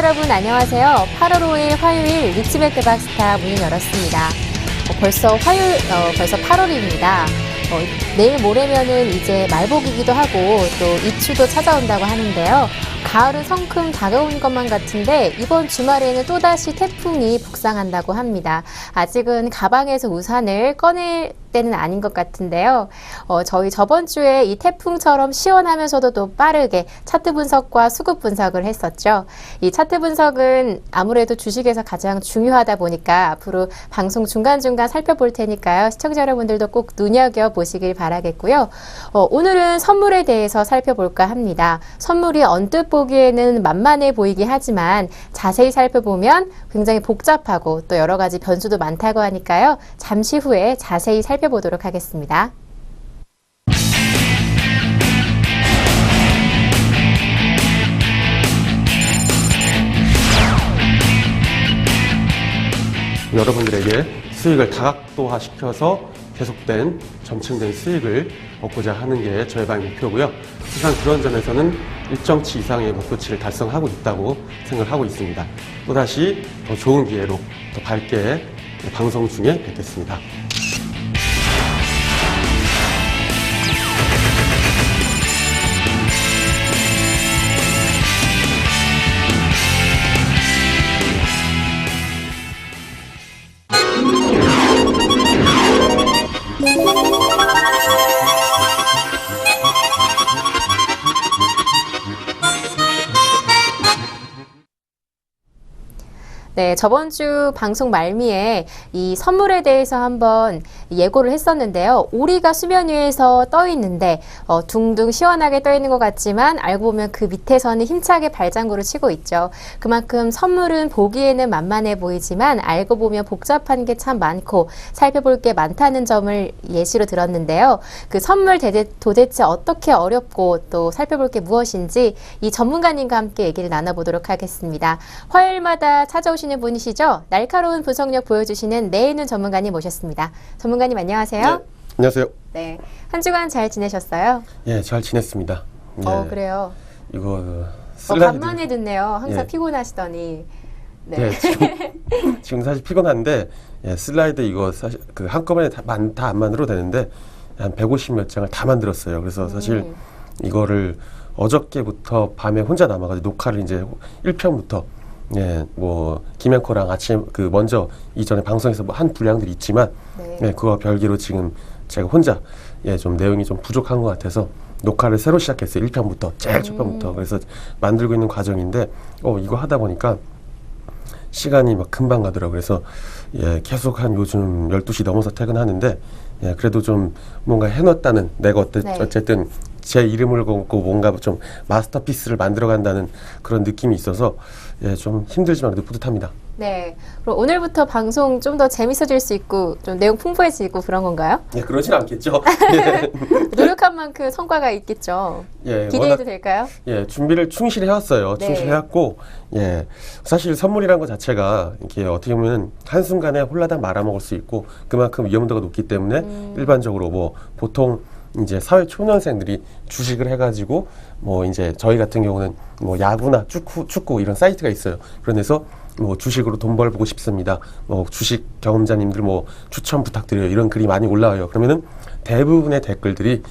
여러분 안녕하세요. 8월 5일 화요일 리치백 대박스타 문을 열었습니다. 벌써 8월입니다. 내일 모레면은 이제 말복이기도 하고 또 입추도 찾아온다고 하는데요. 가을은 성큼 다가온 것만 같은데 이번 주말에는 또다시 태풍이 북상한다고 합니다. 아직은 가방에서 우산을 꺼낼 때는 아닌 것 같은데요. 저희 저번 주에 이 태풍처럼 시원하면서도 또 빠르게 차트 분석과 수급 분석을 했었죠. 이 차트 분석은 아무래도 주식에서 가장 중요하다 보니까 앞으로 방송 중간중간 살펴볼 테니까요. 시청자 여러분들도 꼭 눈여겨보시길 바라겠고요. 오늘은 선물에 대해서 살펴볼까 합니다. 선물이 언뜻 보기에는 만만해 보이긴 하지만 자세히 살펴보면 굉장히 복잡하고 또 여러 가지 변수도 많다고 하니까요. 잠시 후에 자세히 살펴보도록 하겠습니다. 여러분들에게 수익을 다각도화시켜서 계속된 점층된 수익을 얻고자 하는 게 저의 목표고요. 항상 그런 점에서는 일정치 이상의 목표치를 달성하고 있다고 생각하고 있습니다. 또다시 더 좋은 기회로 더 밝게 방송 중에 뵙겠습니다. 네, 저번 주 방송 말미에 이 선물에 대해서 한번 예고를 했었는데요. 오리가 수면 위에서 떠 있는데 둥둥 시원하게 떠 있는 것 같지만 알고 보면 그 밑에서는 힘차게 발장구를 치고 있죠. 그만큼 선물은 보기에는 만만해 보이지만 알고 보면 복잡한 게 참 많고 살펴볼 게 많다는 점을 예시로 들었는데요. 그 선물 도대체 어떻게 어렵고 또 살펴볼 게 무엇인지 이 전문가님과 함께 얘기를 나눠보도록 하겠습니다. 화요일마다 찾아오시는 분이시죠? 날카로운 분석력 보여주시는 내일눈 전문가님 모셨습니다. 전문가님 안녕하세요. 네, 안녕하세요. 네, 한 주간 잘 지내셨어요? 예, 잘 지냈습니다. 예, 그래요. 이거 슬라이드 간만에 듣네요. 항상 예. 피곤하시더니. 네. 네, 지금 사실 피곤한데 슬라이드 이거 사실 그 한꺼번에 다 안 만들어도 되는데 한 150 몇 장을 다 만들었어요. 그래서 사실 이거를 어저께부터 밤에 혼자 남아가지고 녹화를 이제 1편부터 뭐 김앵커랑 아침 그 먼저 이전에 방송에서 뭐 한 분량들이 있지만 그거 별개로 지금 제가 혼자 좀 내용이 좀 부족한 것 같아서 녹화를 새로 시작했어요. 1편부터 제일 첫 편부터. 그래서 만들고 있는 과정인데 이거 하다 보니까 시간이 막 금방 가더라고요. 그래서 계속 한 요즘 12시 넘어서 퇴근하는데 그래도 좀 뭔가 해놨다는 내가 어쨌든 제 이름을 걸고 뭔가 좀 마스터피스를 만들어간다는 그런 느낌이 있어서 좀 힘들지만 그래도 뿌듯합니다. 네. 그럼 오늘부터 방송 좀 더 재밌어질 수 있고 좀 내용 풍부해지고 그런 건가요? 그러진 않겠죠. 노력한 만큼 성과가 있겠죠. 기대해도 될까요? 준비를 충실히 해왔어요. 네. 충실히 해왔고, 사실 선물이란 것 자체가 이렇게 어떻게 보면 한순간에 홀라당 말아먹을 수 있고 그만큼 위험도가 높기 때문에 일반적으로 뭐 보통 이제 사회 초년생들이 주식을 해가지고 뭐 이제 저희 같은 경우는 뭐 야구나 축구 이런 사이트가 있어요. 그런 데서 뭐 주식으로 돈 벌고 싶습니다. 뭐 주식 경험자님들 뭐 추천 부탁드려요. 이런 글이 많이 올라와요. 그러면은 대부분의 댓글들이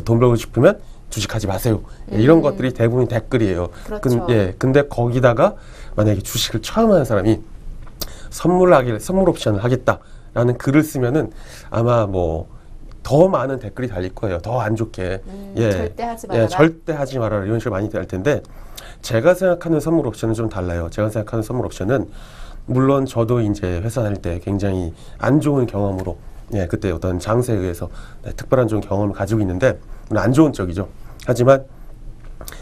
돈 벌고 싶으면 주식하지 마세요. 이런 것들이 대부분 댓글이에요. 그렇죠. 근데 거기다가 만약에 주식을 처음 하는 사람이 선물 옵션을 하겠다라는 글을 쓰면은 아마 뭐 더 많은 댓글이 달릴 거예요. 더 안 좋게. 절대 하지 말아라. 절대 하지 말아라. 이런 식으로 많이 될 텐데 제가 생각하는 선물 옵션은 좀 달라요. 제가 생각하는 선물 옵션은 물론 저도 이제 회사 다닐 때 굉장히 안 좋은 경험으로 그때 어떤 장세에 의해서 특별한 좋은 경험을 가지고 있는데 안 좋은 쪽이죠. 하지만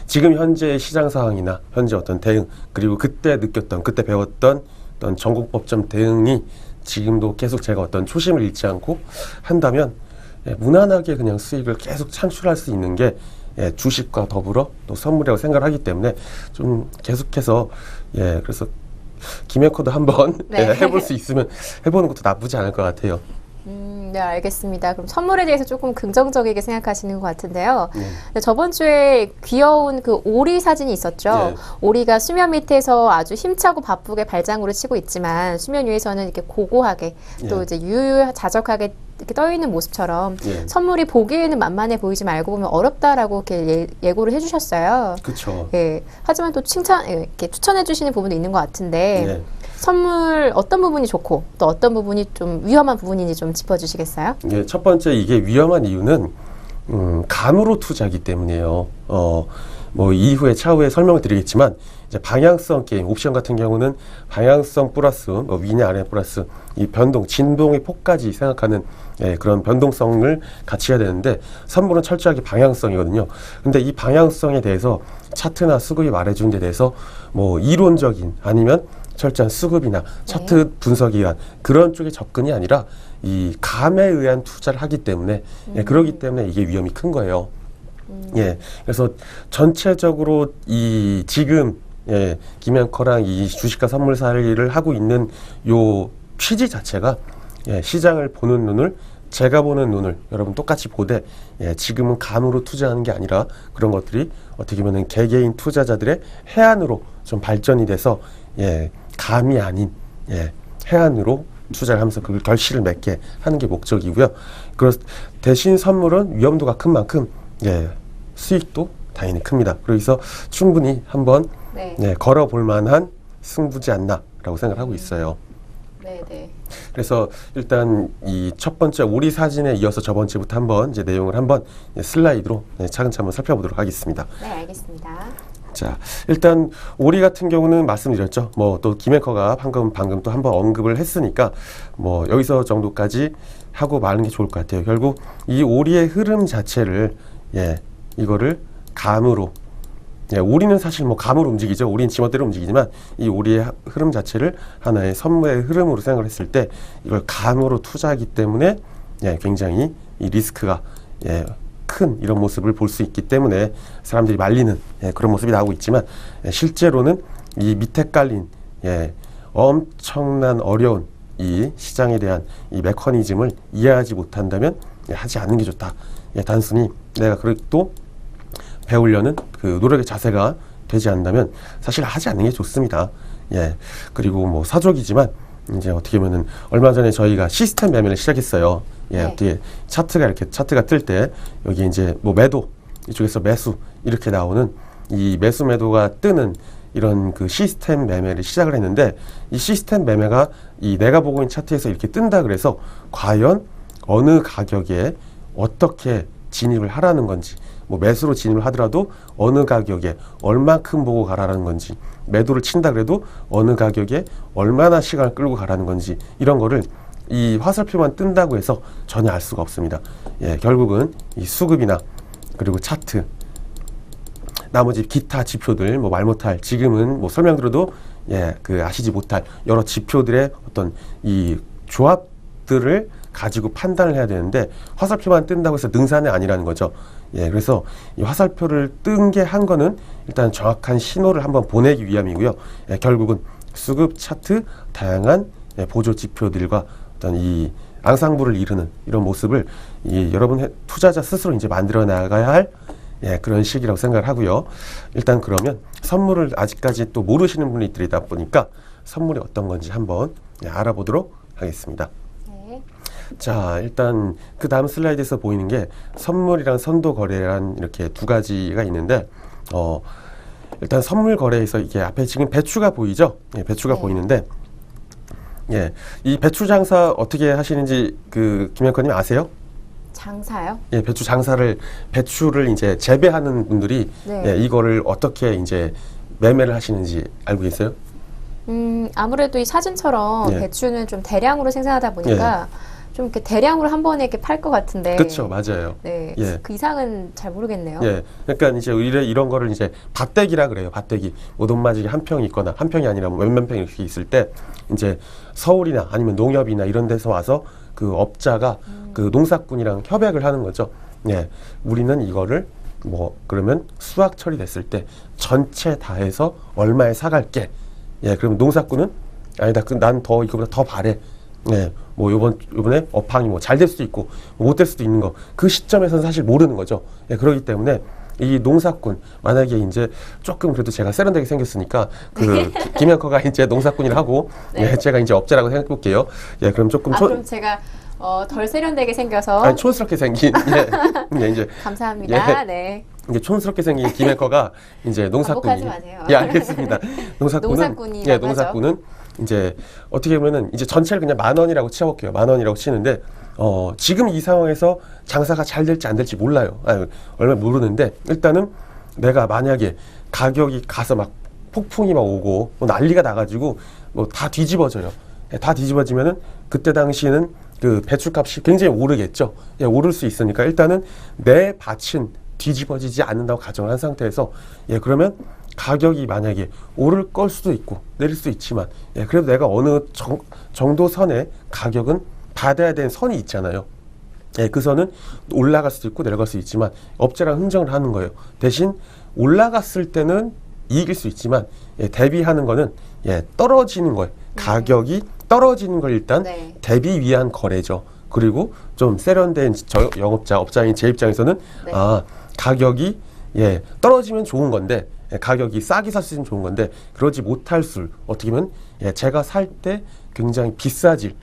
지금 현재 시장 상황이나 현재 어떤 대응 그리고 그때 배웠던 어떤 전국법정 대응이 지금도 계속 제가 어떤 초심을 잃지 않고 한다면 무난하게 그냥 수익을 계속 창출할 수 있는 게 주식과 더불어 또 선물이라고 생각을 하기 때문에 좀 계속해서 그래서 김앵커도 한번 해볼 수 있으면 해보는 것도 나쁘지 않을 것 같아요. 네, 알겠습니다. 그럼 선물에 대해서 조금 긍정적이게 생각하시는 것 같은데요. 네. 네, 저번 주에 귀여운 그 오리 사진이 있었죠. 네. 오리가 수면 밑에서 아주 힘차고 바쁘게 발장구를 치고 있지만 수면 위에서는 이렇게 고고하게 또 예. 이제 유유자적하게 이렇게 떠 있는 모습처럼 예. 선물이 보기에는 만만해 보이지 말고 보면 어렵다라고 이렇게 예고를 해주셨어요. 그렇죠. 예. 하지만 또 이렇게 추천해 주시는 부분도 있는 것 같은데 예. 선물 어떤 부분이 좋고 또 어떤 부분이 좀 위험한 부분인지 좀 짚어주시겠어요? 예, 첫 번째 이게 위험한 이유는 감으로 투자하기 때문이에요. 뭐 이후에 차후에 설명을 드리겠지만 이제 방향성 게임 옵션 같은 경우는 방향성 플러스 위냐 아래 플러스 이 변동 진동의 폭까지 생각하는 그런 변동성을 같이 해야 되는데 선물은 철저하게 방향성이거든요. 근데 이 방향성에 대해서 차트나 수급이 말해준 데 대해서 뭐 이론적인 아니면 철저한 수급이나 차트 분석에 의한 그런 쪽의 접근이 아니라 이 감에 의한 투자를 하기 때문에 그러기 때문에 이게 위험이 큰 거예요. 예, 그래서 전체적으로 이 지금 김앤커랑 이 주식과 선물사를 하고 있는 요 취지 자체가 시장을 보는 눈을 제가 보는 눈을 여러분 똑같이 보되 지금은 감으로 투자하는 게 아니라 그런 것들이 어떻게 보면 개개인 투자자들의 해안으로 좀 발전이 돼서 감이 아닌 해안으로 투자를 하면서 그걸 결실을 맺게 하는 게 목적이고요. 대신 선물은 위험도가 큰 만큼 수익도 당연히 큽니다. 그래서 충분히 한번 걸어볼 만한 승부지 않나라고 생각하고 있어요. 네. 그래서 일단 이 첫 번째 오리 사진에 이어서 저번 주부터 한번 이제 내용을 한번 슬라이드로 차근차근 한번 살펴보도록 하겠습니다. 네, 알겠습니다. 자, 일단 오리 같은 경우는 말씀드렸죠. 뭐 또 김앤커가 방금 또 한번 언급을 했으니까 뭐 여기서 정도까지 하고 마는 게 좋을 것 같아요. 결국 이 오리의 흐름 자체를 이거를 감으로 오리는 사실 뭐 감으로 움직이죠. 오리는 지멋대로 움직이지만 이 오리의 흐름 자체를 하나의 선물의 흐름으로 생각을 했을 때 이걸 감으로 투자하기 때문에 굉장히 이 리스크가 큰 이런 모습을 볼 수 있기 때문에 사람들이 말리는 그런 모습이 나오고 있지만 실제로는 이 밑에 깔린 엄청난 어려운 이 시장에 대한 이 메커니즘을 이해하지 못한다면 하지 않는 게 좋다. 단순히 내가 그래도 배우려는 그 노력의 자세가 되지 않는다면 사실 하지 않는 게 좋습니다. 그리고 뭐 사족이지만 이제 어떻게 보면은 얼마 전에 저희가 시스템 매매를 시작했어요. 어떻게 차트가 뜰 때 여기 이제 뭐 매도 이쪽에서 매수 이렇게 나오는 이 매수 매도가 뜨는 이런 그 시스템 매매를 시작을 했는데 이 시스템 매매가 이 내가 보고 있는 차트에서 이렇게 뜬다 그래서 과연 어느 가격에 어떻게 진입을 하라는 건지 뭐 매수로 진입을 하더라도 어느 가격에 얼마큼 보고 가라는 건지 매도를 친다 그래도 어느 가격에 얼마나 시간을 끌고 가라는 건지 이런 거를 이 화살표만 뜬다고 해서 전혀 알 수가 없습니다. 결국은 이 수급이나 그리고 차트 나머지 기타 지표들 뭐 말 못할 지금은 뭐 설명드려도 그 아시지 못할 여러 지표들의 어떤 이 조합들을 가지고 판단을 해야 되는데 화살표만 뜬다고 해서 능사는 아니라는 거죠. 그래서 이 화살표를 뜬 게 한 거는 일단 정확한 신호를 한번 보내기 위함이고요. 결국은 수급 차트 다양한 보조 지표들과 어떤 이 앙상블을 이루는 이런 모습을 이 여러분 투자자 스스로 이제 만들어 나가야 할 그런 시기라고 생각을 하고요. 일단 그러면 선물을 아직까지 또 모르시는 분들이다 보니까 선물이 어떤 건지 한번 알아보도록 하겠습니다. 자, 일단 그 다음 슬라이드에서 보이는 게 선물이랑 선도 거래란 이렇게 두 가지가 있는데 일단 선물 거래에서 이게 앞에 지금 배추가 보이죠? 배추가 보이는데 이 배추 장사 어떻게 하시는지 그 김앤커님 아세요? 장사요? 배추를 이제 재배하는 분들이 이거를 어떻게 이제 매매를 하시는지 알고 계세요? 아무래도 이 사진처럼 배추는 좀 대량으로 생산하다 보니까 좀 이렇게 대량으로 한 번에 이렇게 팔 것 같은데. 그렇죠, 맞아요. 그 이상은 잘 모르겠네요. 그러니까 이제 이런 거를 이제 밭대기라 그래요. 밭대기. 뭐 논마지기 한 평이 있거나 한 평이 아니라 뭐 몇몇 평 이렇게 있을 때 이제 서울이나 아니면 농협이나 이런 데서 와서 그 업자가 그 농사꾼이랑 협약을 하는 거죠. 우리는 이거를 뭐 그러면 수확 처리됐을 때 전체 다 해서 얼마에 사갈게. 그러면 농사꾼은 아니다. 난 더 이거보다 더 바래. 네, 뭐 요번에 업황이 뭐 잘 될 수도 있고 못 될 수도 있는 거 그 시점에서는 사실 모르는 거죠. 예, 그렇기 때문에 이 농사꾼 만약에 이제 조금 그래도 제가 세련되게 생겼으니까 그 김양커가 이제 농사꾼이라 하고 네. 예, 제가 이제 업자라고 생각해 볼게요. 예, 그럼 조금 그럼 제가 덜 세련되게 생겨서 아니, 촌스럽게 생긴 예, 이제 감사합니다. 예. 네. 이제 촌스럽게 생긴 김양커가 이제 농사꾼이 반복하지 마세요. 예, 알겠습니다. 농사꾼이라고 예, 농사꾼은 이제 어떻게 보면은 이제 전체를 그냥 10,000원이라고 치워볼게요. 10,000원이라고 치는데 지금 이 상황에서 장사가 잘 될지 안 될지 몰라요. 얼마 모르는데 일단은 내가 만약에 가격이 가서 막 폭풍이 막 오고 뭐 난리가 나가지고 뭐 다 뒤집어져요. 예, 다 뒤집어지면은 그때 당시에는 그 배출값이 굉장히 오르겠죠. 예, 오를 수 있으니까 일단은 내 밭은 뒤집어지지 않는다고 가정을 한 상태에서 예, 그러면 가격이 만약에 오를 걸 수도 있고 내릴 수도 있지만 예, 그래도 내가 어느 정도 선의 가격은 받아야 되는 선이 있잖아요. 예, 그 선은 올라갈 수도 있고 내려갈 수도 있지만 업체랑 흥정을 하는 거예요. 대신 올라갔을 때는 이길 수 있지만 예, 대비하는 거는 예, 떨어지는 거예요. 가격이 떨어지는 걸 일단 네. 대비 위한 거래죠. 그리고 좀 세련된 영업자, 업자인 제 입장에서는 네. 가격이 예, 떨어지면 좋은 건데 예, 가격이 싸게 살 수 있으면 좋은 건데 그러지 못할 수 어떻게 보면 예, 제가 살 때 굉장히 비싸질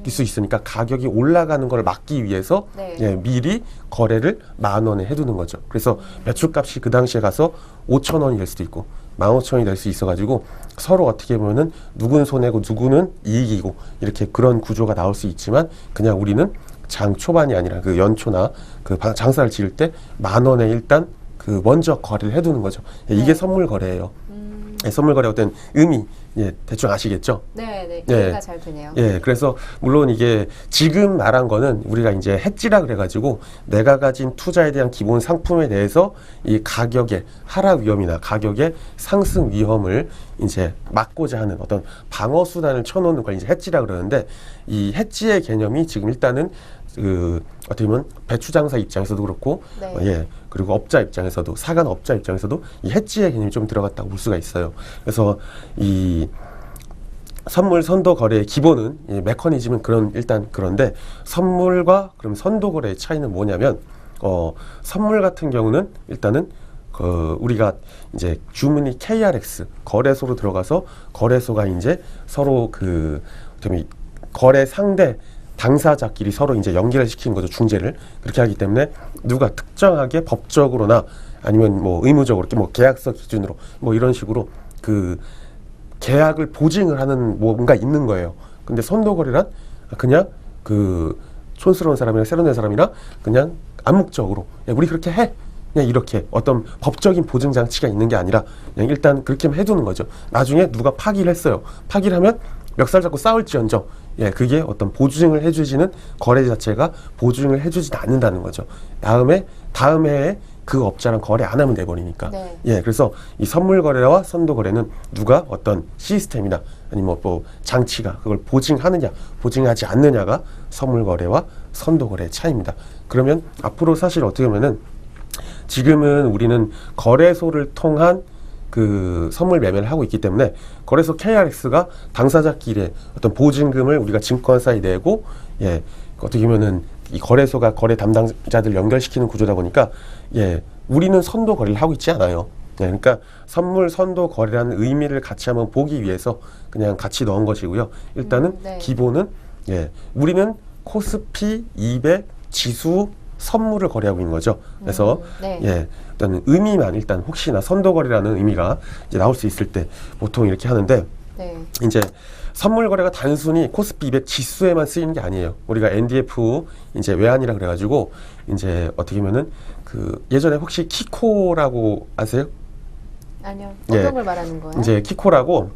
수 있으니까 가격이 올라가는 걸 막기 위해서 네. 예, 미리 거래를 10,000원에 해두는 거죠. 그래서 매출값이 그 당시에 가서 5,000원이 될 수도 있고 15,000원이 될 수 있어가지고 서로 어떻게 보면은 누구는 손해고 누구는 이익이고 이렇게 그런 구조가 나올 수 있지만 그냥 우리는 장 초반이 아니라 그 연초나 그 장사를 지을 때 10,000원에 일단 그 먼저 거래를 해두는 거죠. 예, 이게 네. 선물 거래예요. 예, 선물 거래 어떤 의미 예, 대충 아시겠죠? 네, 예. 이해가 잘 되네요. 예, 그래서 물론 이게 지금 말한 거는 우리가 이제 해지라 그래가지고 내가 가진 투자에 대한 기본 상품에 대해서 이 가격의 하락 위험이나 가격의 상승 위험을 이제 막고자 하는 어떤 방어 수단을 쳐놓는 걸 이제 해지라 그러는데 이 해지의 개념이 지금 일단은 그 어떻게 보면 배추 장사 입장에서도 그렇고 네. 예, 그리고 업자 입장에서도 사간 업자 입장에서도 이 해지의 개념이 좀 들어갔다고 볼 수가 있어요. 그래서 이 선물 선도 거래의 기본은 이 메커니즘은 일단 그런데 선물과 그럼 선도 거래의 차이는 뭐냐면 선물 같은 경우는 일단은 우리가 이제 주문이 KRX 거래소로 들어가서 거래소가 이제 서로 그 거래 상대 당사자끼리 서로 이제 연결을 시키는 거죠. 중재를 그렇게 하기 때문에 누가 특정하게 법적으로나 아니면 뭐 의무적으로 이렇게 뭐 계약서 기준으로 뭐 이런 식으로 그 계약을 보증을 하는 뭔가 있는 거예요. 근데 선도 거래란 그냥 그 촌스러운 사람이나 세련된 사람이나 그냥 암묵적으로 야, 우리 그렇게 해. 그냥 이렇게 어떤 법적인 보증 장치가 있는 게 아니라 그냥 일단 그렇게만 해두는 거죠. 나중에 누가 파기를 했어요. 파기를 하면 멱살 잡고 싸울지언정 예, 그게 어떤 보증을 해주지는 거래 자체가 보증을 해주지 않는다는 거죠. 다음 해에 그 업자랑 거래 안 하면 돼버리니까. 네. 예, 그래서 이 선물 거래와 선도 거래는 누가 어떤 시스템이나 아니면 뭐 장치가 그걸 보증하느냐, 보증하지 않느냐가 선물 거래와 선도 거래의 차이입니다. 그러면 앞으로 사실 어떻게 보면은 지금은 우리는 거래소를 통한 그 선물 매매를 하고 있기 때문에 거래소 KRX가 당사자끼리의 어떤 보증금을 우리가 증권사에 내고 예, 어떻게 보면은 이 거래소가 거래 담당자들 연결시키는 구조다 보니까 예, 우리는 선도 거래를 하고 있지 않아요. 예, 그러니까 선물 선도 거래라는 의미를 같이 한번 보기 위해서 그냥 같이 넣은 것이고요. 일단은 네. 기본은 예, 우리는 코스피 200 지수 선물을 거래하고 있는 거죠. 그래서 네. 예, 일단 의미만 일단 혹시나 선도 거래라는 의미가 이제 나올 수 있을 때 보통 이렇게 하는데 네. 이제 선물 거래가 단순히 코스피 200 지수에만 쓰이는 게 아니에요. 우리가 NDF 이제 외환이라 그래가지고 이제 어떻게 보면은 그 예전에 혹시 키코라고 아세요? 아니요. 어떤 예. 걸 말하는 거예요? 이제 키코라고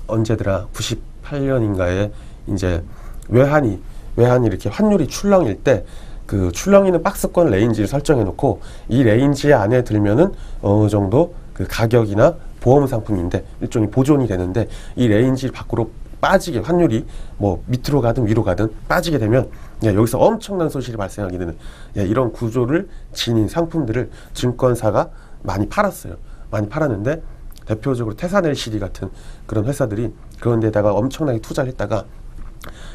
언제더라 98년인가에 이제 외환이 이렇게 환율이 출렁일 때 그 출렁이는 박스권 레인지를 설정해 놓고 이 레인지 안에 들면은 어느 정도 그 가격이나 보험 상품인데 일종의 보존이 되는데 이 레인지 밖으로 빠지게 환율이 뭐 밑으로 가든 위로 가든 빠지게 되면 예, 여기서 엄청난 손실이 발생하게 되는 예, 이런 구조를 지닌 상품들을 증권사가 많이 팔았어요. 많이 팔았는데 대표적으로 태산 LCD 같은 그런 회사들이 그런 데다가 엄청나게 투자를 했다가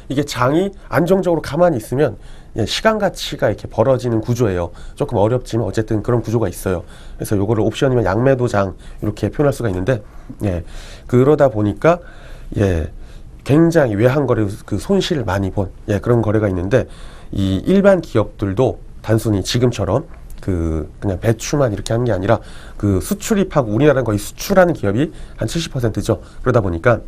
이게 장이 안정적으로 가만히 있으면 예, 시간 가치가 이렇게 벌어지는 구조예요. 조금 어렵지만 어쨌든 그런 구조가 있어요. 그래서 요거를 옵션이면 양매도장 이렇게 표현할 수가 있는데, 예, 그러다 보니까 예, 굉장히 외환거래 그 손실을 많이 본 예, 그런 거래가 있는데, 이 일반 기업들도 단순히 지금처럼 그냥 배추만 이렇게 하는 게 아니라 그 수출입하고, 우리나라는 거의 수출하는 기업이 한 70%죠. 그러다 보니까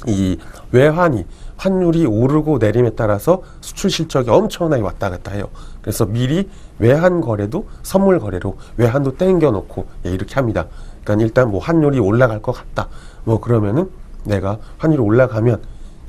이 외환이 환율이 오르고 내림에 따라서 수출 실적이 엄청나게 왔다 갔다 해요. 그래서 미리 외환 거래도 선물 거래로 외환도 땡겨 놓고 예, 이렇게 합니다. 그러니까 일단 뭐 환율이 올라갈 것 같다. 뭐 그러면은 내가 환율이 올라가면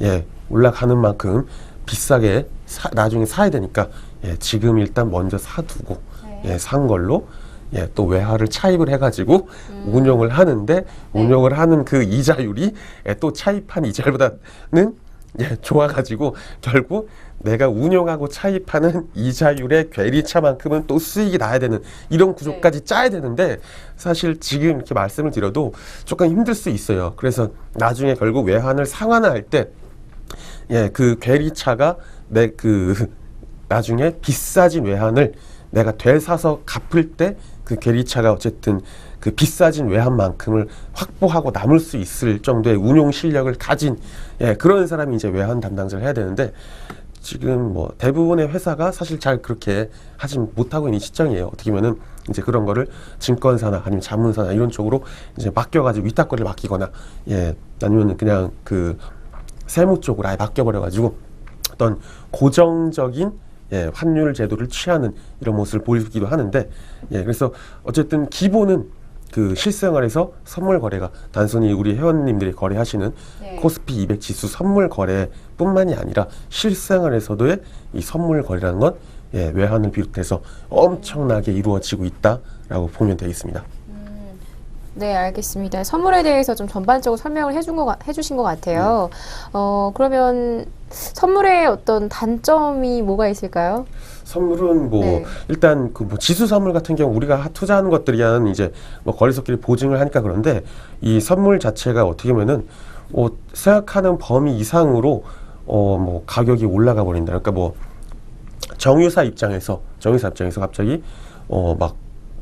예, 올라가는 만큼 비싸게 나중에 사야 되니까 예, 지금 일단 먼저 사두고 예, 산 걸로 예, 또 외화를 차입을 해가지고 운용을 하는데, 운용을 하는 그 이자율이 예, 또 차입한 이자율보다는 예, 좋아가지고 결국 내가 운용하고 차입하는 이자율의 괴리차만큼은 또 수익이 나야 되는 이런 구조까지 짜야 되는데, 사실 지금 이렇게 말씀을 드려도 조금 힘들 수 있어요. 그래서 나중에 결국 외환을 상환할 때 예, 그 괴리차가 나중에 비싸진 외환을 내가 되사서 갚을 때 그 괴리차가 어쨌든 그 비싸진 외환만큼을 확보하고 남을 수 있을 정도의 운용 실력을 가진 예, 그런 사람이 이제 외환 담당자를 해야 되는데, 지금 뭐 대부분의 회사가 사실 잘 그렇게 하지 못하고 있는 시점이에요. 어떻게 보면은 이제 그런 거를 증권사나 아니면 자문사나 이런 쪽으로 이제 맡겨가지고 위탁거래를 맡기거나, 예, 아니면 그냥 그 세무 쪽으로 아예 맡겨버려가지고 어떤 고정적인 예, 환율 제도를 취하는 이런 모습을 보이기도 하는데, 예, 그래서 어쨌든 기본은 그 실생활에서 선물 거래가 단순히 우리 회원님들이 거래하시는 코스피 200 지수 선물 거래뿐만이 아니라 실생활에서도의 이 선물 거래라는 건 예, 외환을 비롯해서 엄청나게 이루어지고 있다라고 보면 되겠습니다. 네, 알겠습니다. 선물에 대해서 좀 전반적으로 설명을 해주신 것 같아요. 그러면 선물의 어떤 단점이 뭐가 있을까요? 선물은 뭐 일단 그 뭐 지수 선물 같은 경우 우리가 투자하는 것들이야는 이제 뭐 거래소끼리 보증을 하니까 그런데, 이 선물 자체가 어떻게 보면은 생각하는 범위 이상으로 뭐 가격이 올라가 버린다. 그러니까 뭐 정유사 입장에서 갑자기 막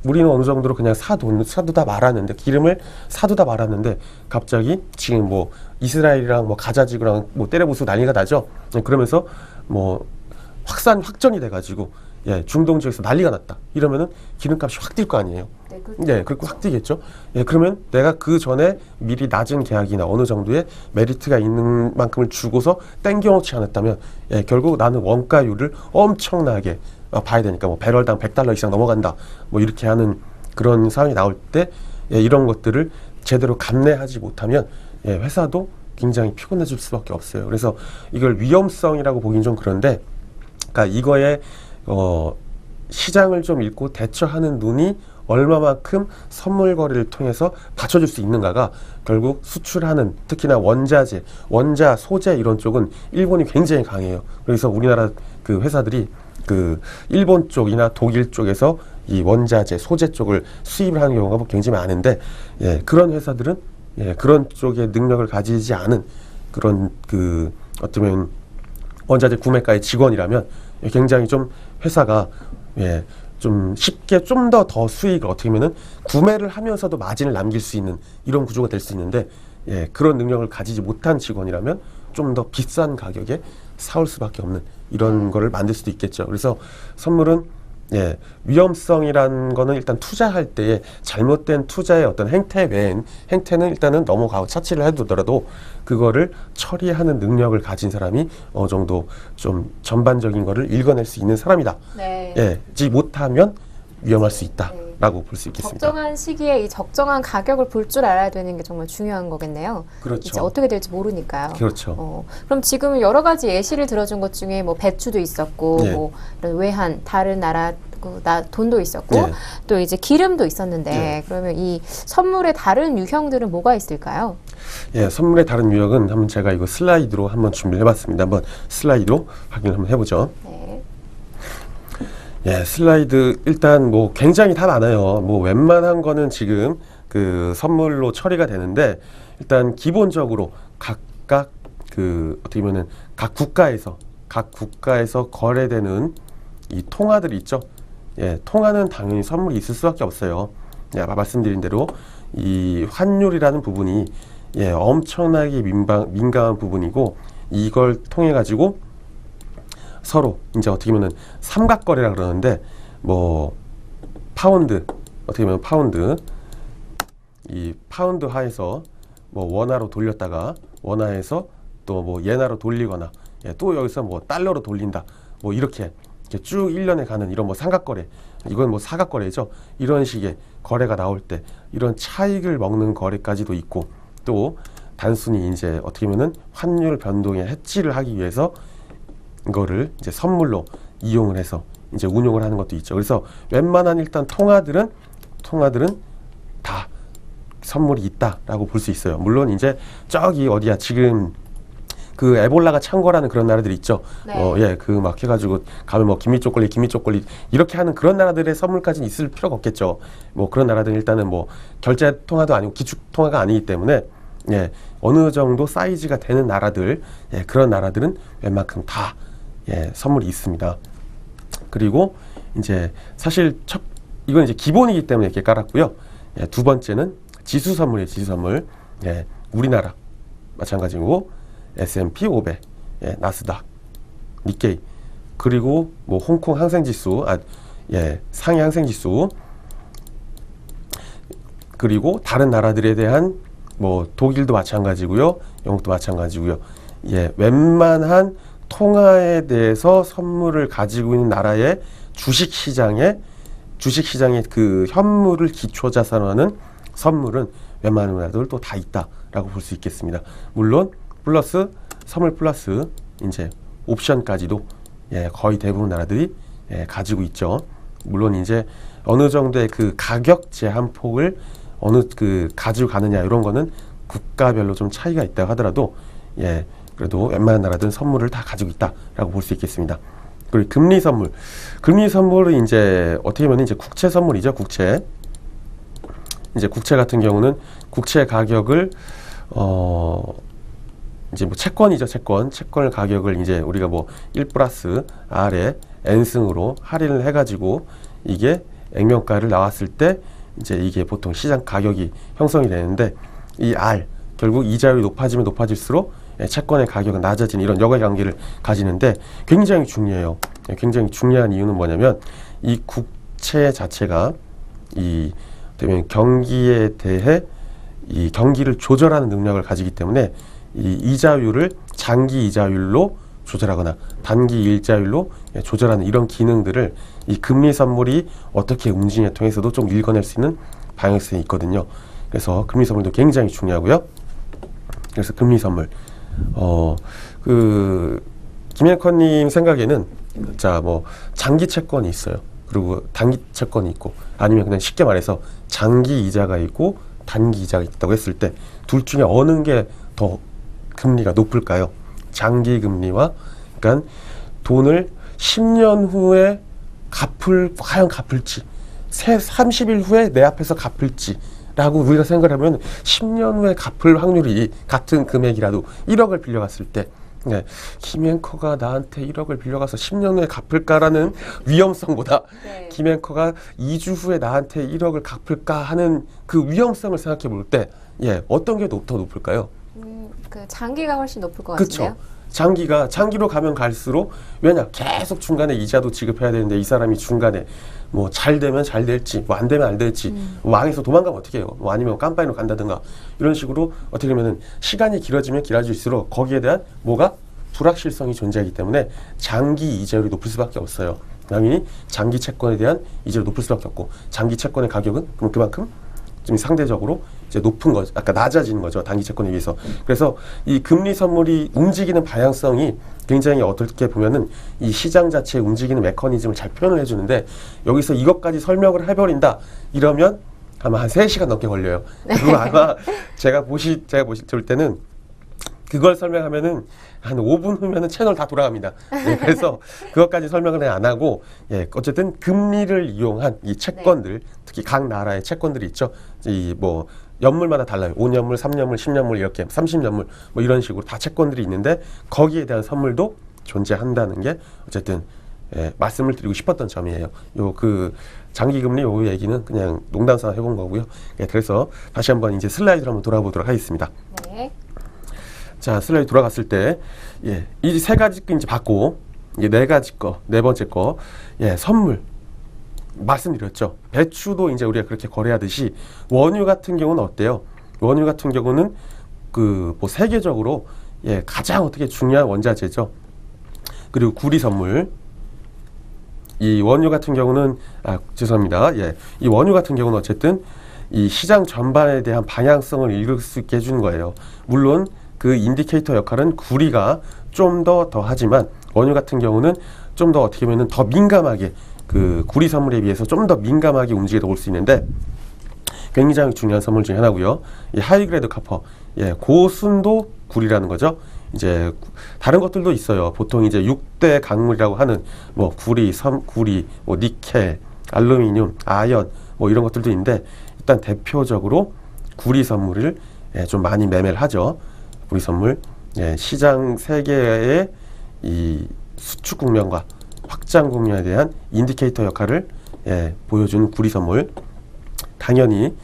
우리는 어느 정도로 그냥 사두다 말았는데, 기름을 사두다 말았는데 갑자기 지금 뭐 이스라엘이랑 뭐 가자지구랑 뭐 때려부수고 난리가 나죠. 그러면서 뭐 확전이 돼가지고 예, 중동 지역에서 난리가 났다. 이러면은 기름값이 확 뛸 거 아니에요. 네, 그렇죠. 네, 그리고 확 뛰겠죠. 예, 그러면 내가 그 전에 미리 낮은 계약이나 어느 정도의 메리트가 있는 만큼을 주고서 땡겨놓지 않았다면 예, 결국 나는 원가율을 엄청나게 봐야 되니까 뭐 배럴당 $100 이상 넘어간다. 뭐 이렇게 하는 그런 상황이 나올 때 예, 이런 것들을 제대로 감내하지 못하면 예, 회사도 굉장히 피곤해질 수밖에 없어요. 그래서 이걸 위험성이라고 보긴 좀 그런데, 그러니까 이거에 시장을 좀 읽고 대처하는 눈이 얼마만큼 선물 거래를 통해서 받쳐줄 수 있는가가 결국 수출하는, 특히나 원자재, 원자, 소재 이런 쪽은 일본이 굉장히 강해요. 그래서 우리나라 그 회사들이 그 일본 쪽이나 독일 쪽에서 이 원자재, 소재 쪽을 수입을 하는 경우가 굉장히 많은데, 예, 그런 회사들은 예, 그런 쪽의 능력을 가지지 않은 그런 그 어쩌면 원자재 구매가의 직원이라면 예, 굉장히 좀 회사가 예, 좀 쉽게 좀 더 수익을 어떻게 보면은 구매를 하면서도 마진을 남길 수 있는 이런 구조가 될 수 있는데, 예, 그런 능력을 가지지 못한 직원이라면 좀 더 비싼 가격에 사올 수밖에 없는 이런 거를 만들 수도 있겠죠. 그래서 선물은 예, 위험성이라는 거는 일단 투자할 때에 잘못된 투자의 어떤 행태 외엔, 행태는 일단은 넘어가고 차치를 해두더라도 그거를 처리하는 능력을 가진 사람이 어느 정도 좀 전반적인 거를 읽어낼 수 있는 사람이다. 네. 예, 지 못하면 위험할 수 있다라고 볼 수 있겠습니다. 적정한 시기에 이 적정한 가격을 볼 줄 알아야 되는 게 정말 중요한 거겠네요. 그렇죠. 이제 어떻게 될지 모르니까요. 그렇죠. 그럼 지금 여러 가지 예시를 들어준 것 중에 뭐 배추도 있었고, 예. 뭐 이런 외환, 다른 나라 돈도 있었고, 예. 또 이제 기름도 있었는데, 예. 그러면 이 선물의 다른 유형들은 뭐가 있을까요? 예, 선물의 다른 유형은 한번 제가 이거 슬라이드로 한번 준비를 해봤습니다. 한번 슬라이드로 확인을 한번 해보죠. 네. 예, 슬라이드 일단 뭐 굉장히 다 많아요. 뭐 웬만한 거는 지금 그 선물로 처리가 되는데, 일단 기본적으로 각각 그 어떻게 보면은 각 국가에서 거래되는 이 통화들이 있죠. 예, 통화는 당연히 선물이 있을 수밖에 없어요. 예, 말씀드린 대로 이 환율이라는 부분이 예, 엄청나게 민감한 부분이고 이걸 통해 가지고 서로 이제 어떻게 보면은 삼각거래라 그러는데 뭐 파운드 어떻게 보면 파운드 이 파운드 하에서 뭐 원화로 돌렸다가 원화에서 또 뭐 엔화로 돌리거나 예, 또 여기서 뭐 달러로 돌린다 뭐 이렇게 쭉 1년에 가는 이런 뭐 삼각거래 이건 뭐 사각거래죠. 이런 식의 거래가 나올 때 이런 차익을 먹는 거래까지도 있고 또 단순히 이제 어떻게 보면은 환율 변동의 해지를 하기 위해서 이거를 이제 선물로 이용을 해서 이제 운용을 하는 것도 있죠. 그래서 웬만한 일단 통화들은 다 선물이 있다라고 볼 수 있어요. 물론 이제 저기 어디야 지금 그 에볼라가 창궐하는 그런 나라들 있죠. 네. 예, 그 막 해가지고 가면 뭐 기미 초콜릿 이렇게 하는 그런 나라들의 선물까지는 있을 필요가 없겠죠. 뭐 그런 나라들은 일단은 뭐 결제 통화도 아니고 기축 통화가 아니기 때문에 예, 어느 정도 사이즈가 되는 나라들, 예, 그런 나라들은 웬만큼 다 예, 선물이 있습니다. 그리고 이제 사실 이건 이제 기본이기 때문에 이렇게 깔았고요. 예, 두 번째는 지수 선물이에요. 지수 선물. 예, 우리나라 마찬가지고 S&P 500, 예, 나스닥, 니케이, 그리고 뭐 홍콩 항생지수, 예, 상해 항생지수, 그리고 다른 나라들에 대한 뭐 독일도 마찬가지고요, 영국도 마찬가지고요. 예, 웬만한 통화에 대해서 선물을 가지고 있는 나라의 주식시장의 그 현물을 기초자산화하는 선물은 웬만한 나라들도 다 있다라고 볼 수 있겠습니다. 물론 선물 플러스 이제 옵션까지도 예, 거의 대부분 나라들이 예, 가지고 있죠. 물론 이제 어느 정도의 그 가격 제한 폭을 가지고 가느냐 이런 거는 국가별로 좀 차이가 있다고 하더라도 예, 그래도 웬만한 나라들은 선물을 다 가지고 있다라고 볼 수 있겠습니다. 그리고 금리 선물은 이제 어떻게 보면 이제 국채 선물이죠. 국채 같은 경우는 국채 가격을 이제 뭐 채권이죠. 채권을 가격을 이제 우리가 뭐 1 플러스 R에 N승으로 할인을 해가지고 이게 액면가를 나왔을 때 이제 이게 보통 시장 가격이 형성이 되는데 이 R 결국 이자율이 높아지면 높아질수록 채권의 가격은 낮아지는 이런 역학관계를 가지는데 굉장히 중요해요. 굉장히 중요한 이유는 뭐냐면 이 국채 자체가 이 경기에 대해 이 경기를 조절하는 능력을 가지기 때문에 이 이자율을 장기 이자율로 조절하거나 단기 이자율로 조절하는 이런 기능들을 이 금리 선물이 어떻게 움직임에 통해서도 좀 읽어낼 수 있는 방향성이 있거든요. 그래서 금리 선물도 굉장히 중요하고요. 그래서 금리 선물 김앤커님 생각에는 자 뭐 장기 채권이 있어요. 그리고 단기 채권이 있고 아니면 그냥 쉽게 말해서 장기 이자가 있고 단기 이자가 있다고 했을 때 둘 중에 어느 게 더 금리가 높을까요? 장기 금리와 그러니까 돈을 10년 후에 과연 갚을지 30일 후에 내 앞에서 갚을지 라고 우리가 생각을 하면 10년 후에 갚을 확률이 같은 금액이라도 1억을 빌려갔을 때 네, 김앤커가 나한테 1억을 빌려가서 10년 후에 갚을까라는 위험성보다 네. 김앤커가 2주 후에 나한테 1억을 갚을까 하는 그 위험성을 생각해 볼 때 예, 어떤 게 더 높을까요? 그 장기가 훨씬 높을 것 그쵸? 같은데요. 장기로 가면 갈수록 왜냐 계속 중간에 이자도 지급해야 되는데 이 사람이 중간에 뭐 잘 되면 잘 될지 뭐 안 되면 안 될지 왕에서 도망가면 어떻게 해요? 뭐 아니면 깜빵이로 간다든가 이런 식으로 어떻게 보면은 시간이 길어지면 길어질수록 거기에 대한 뭐가 불확실성이 존재하기 때문에 장기 이자율이 높을 수밖에 없어요. 당연히 장기 채권에 대한 이자율이 높을 수밖에 없고 장기 채권의 가격은 그만큼 좀 상대적으로 이제 높은 거죠. 아까 낮아지는 거죠. 단기 채권에 비해서. 그래서 이 금리 선물이 움직이는 방향성이 굉장히 어떻게 보면은 이 시장 자체의 움직이는 메커니즘을 잘 표현을 해주는데 여기서 이것까지 설명을 해버린다 이러면 아마 한 3시간 넘게 걸려요. 그리고 아마 제가 보실 때는 그걸 설명하면은 한 5분 후면은 채널 다 돌아갑니다. 네, 그래서 그것까지 설명을 안 하고, 예, 어쨌든 금리를 이용한 이 채권들, 특히 각 나라의 채권들이 있죠. 이 뭐 연물마다 달라요. 5년물, 3년물, 10년물 이렇게 30년물 뭐 이런 식으로 다 채권들이 있는데 거기에 대한 선물도 존재한다는 게 어쨌든 말씀을 드리고 싶었던 점이에요. 요 그 장기금리 요 얘기는 그냥 농담삼아 해본 거고요. 그래서 다시 한번 이제 슬라이드를 한번 돌아보도록 하겠습니다. 네. 자, 슬라이드 돌아갔을 때, 이 세 가지 거 이제 받고, 이제 네 가지 거, 네 번째 거, 선물. 말씀드렸죠. 배추도 이제 우리가 그렇게 거래하듯이 원유 같은 경우는 어때요? 원유 같은 경우는 뭐 세계적으로 가장 어떻게 중요한 원자재죠. 그리고 구리 선물. 이 원유 같은 경우는 죄송합니다. 이 원유 같은 경우는 어쨌든 이 시장 전반에 대한 방향성을 읽을 수 있게 해주는 거예요. 물론 그 인디케이터 역할은 구리가 좀 더 하지만 원유 같은 경우는 좀 더 어떻게 보면 더 민감하게 그 구리 선물에 비해서 좀 더 민감하게 움직여 올 수 있는데 굉장히 중요한 선물 중에 하나고요. 이 하이그레이드 카퍼, 고순도 구리라는 거죠. 이제 다른 것들도 있어요. 보통 이제 6대 강물이라고 하는 뭐 구리, 섬구리, 뭐 니켈, 알루미늄, 아연 뭐 이런 것들도 있는데 일단 대표적으로 구리 선물을 좀 많이 매매를 하죠. 구리 선물 시장 세계의 이 수축 국면과 확장 국면에 대한 인디케이터 역할을 보여주는 구리 선물. 당연히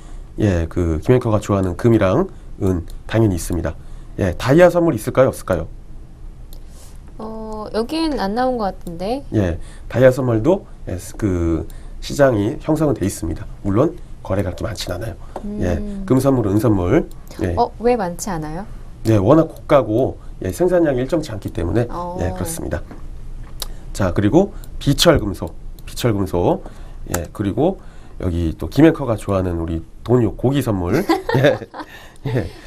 그 김앵커가 좋아하는 금이랑 은 당연히 있습니다. 다이아 선물 있을까요, 없을까요? 여긴 안 나온 것 같은데. 다이아 선물도 그 시장이 형성은 돼 있습니다. 물론 거래가 그렇게 많지는 않아요. 금 선물, 은 선물. 왜 많지 않아요? 워낙 고가고 생산량이 일정치 않기 때문에 그렇습니다. 자, 그리고 비철금속, 그리고 여기 또 김앵커가 좋아하는 우리 돈요 고기 선물.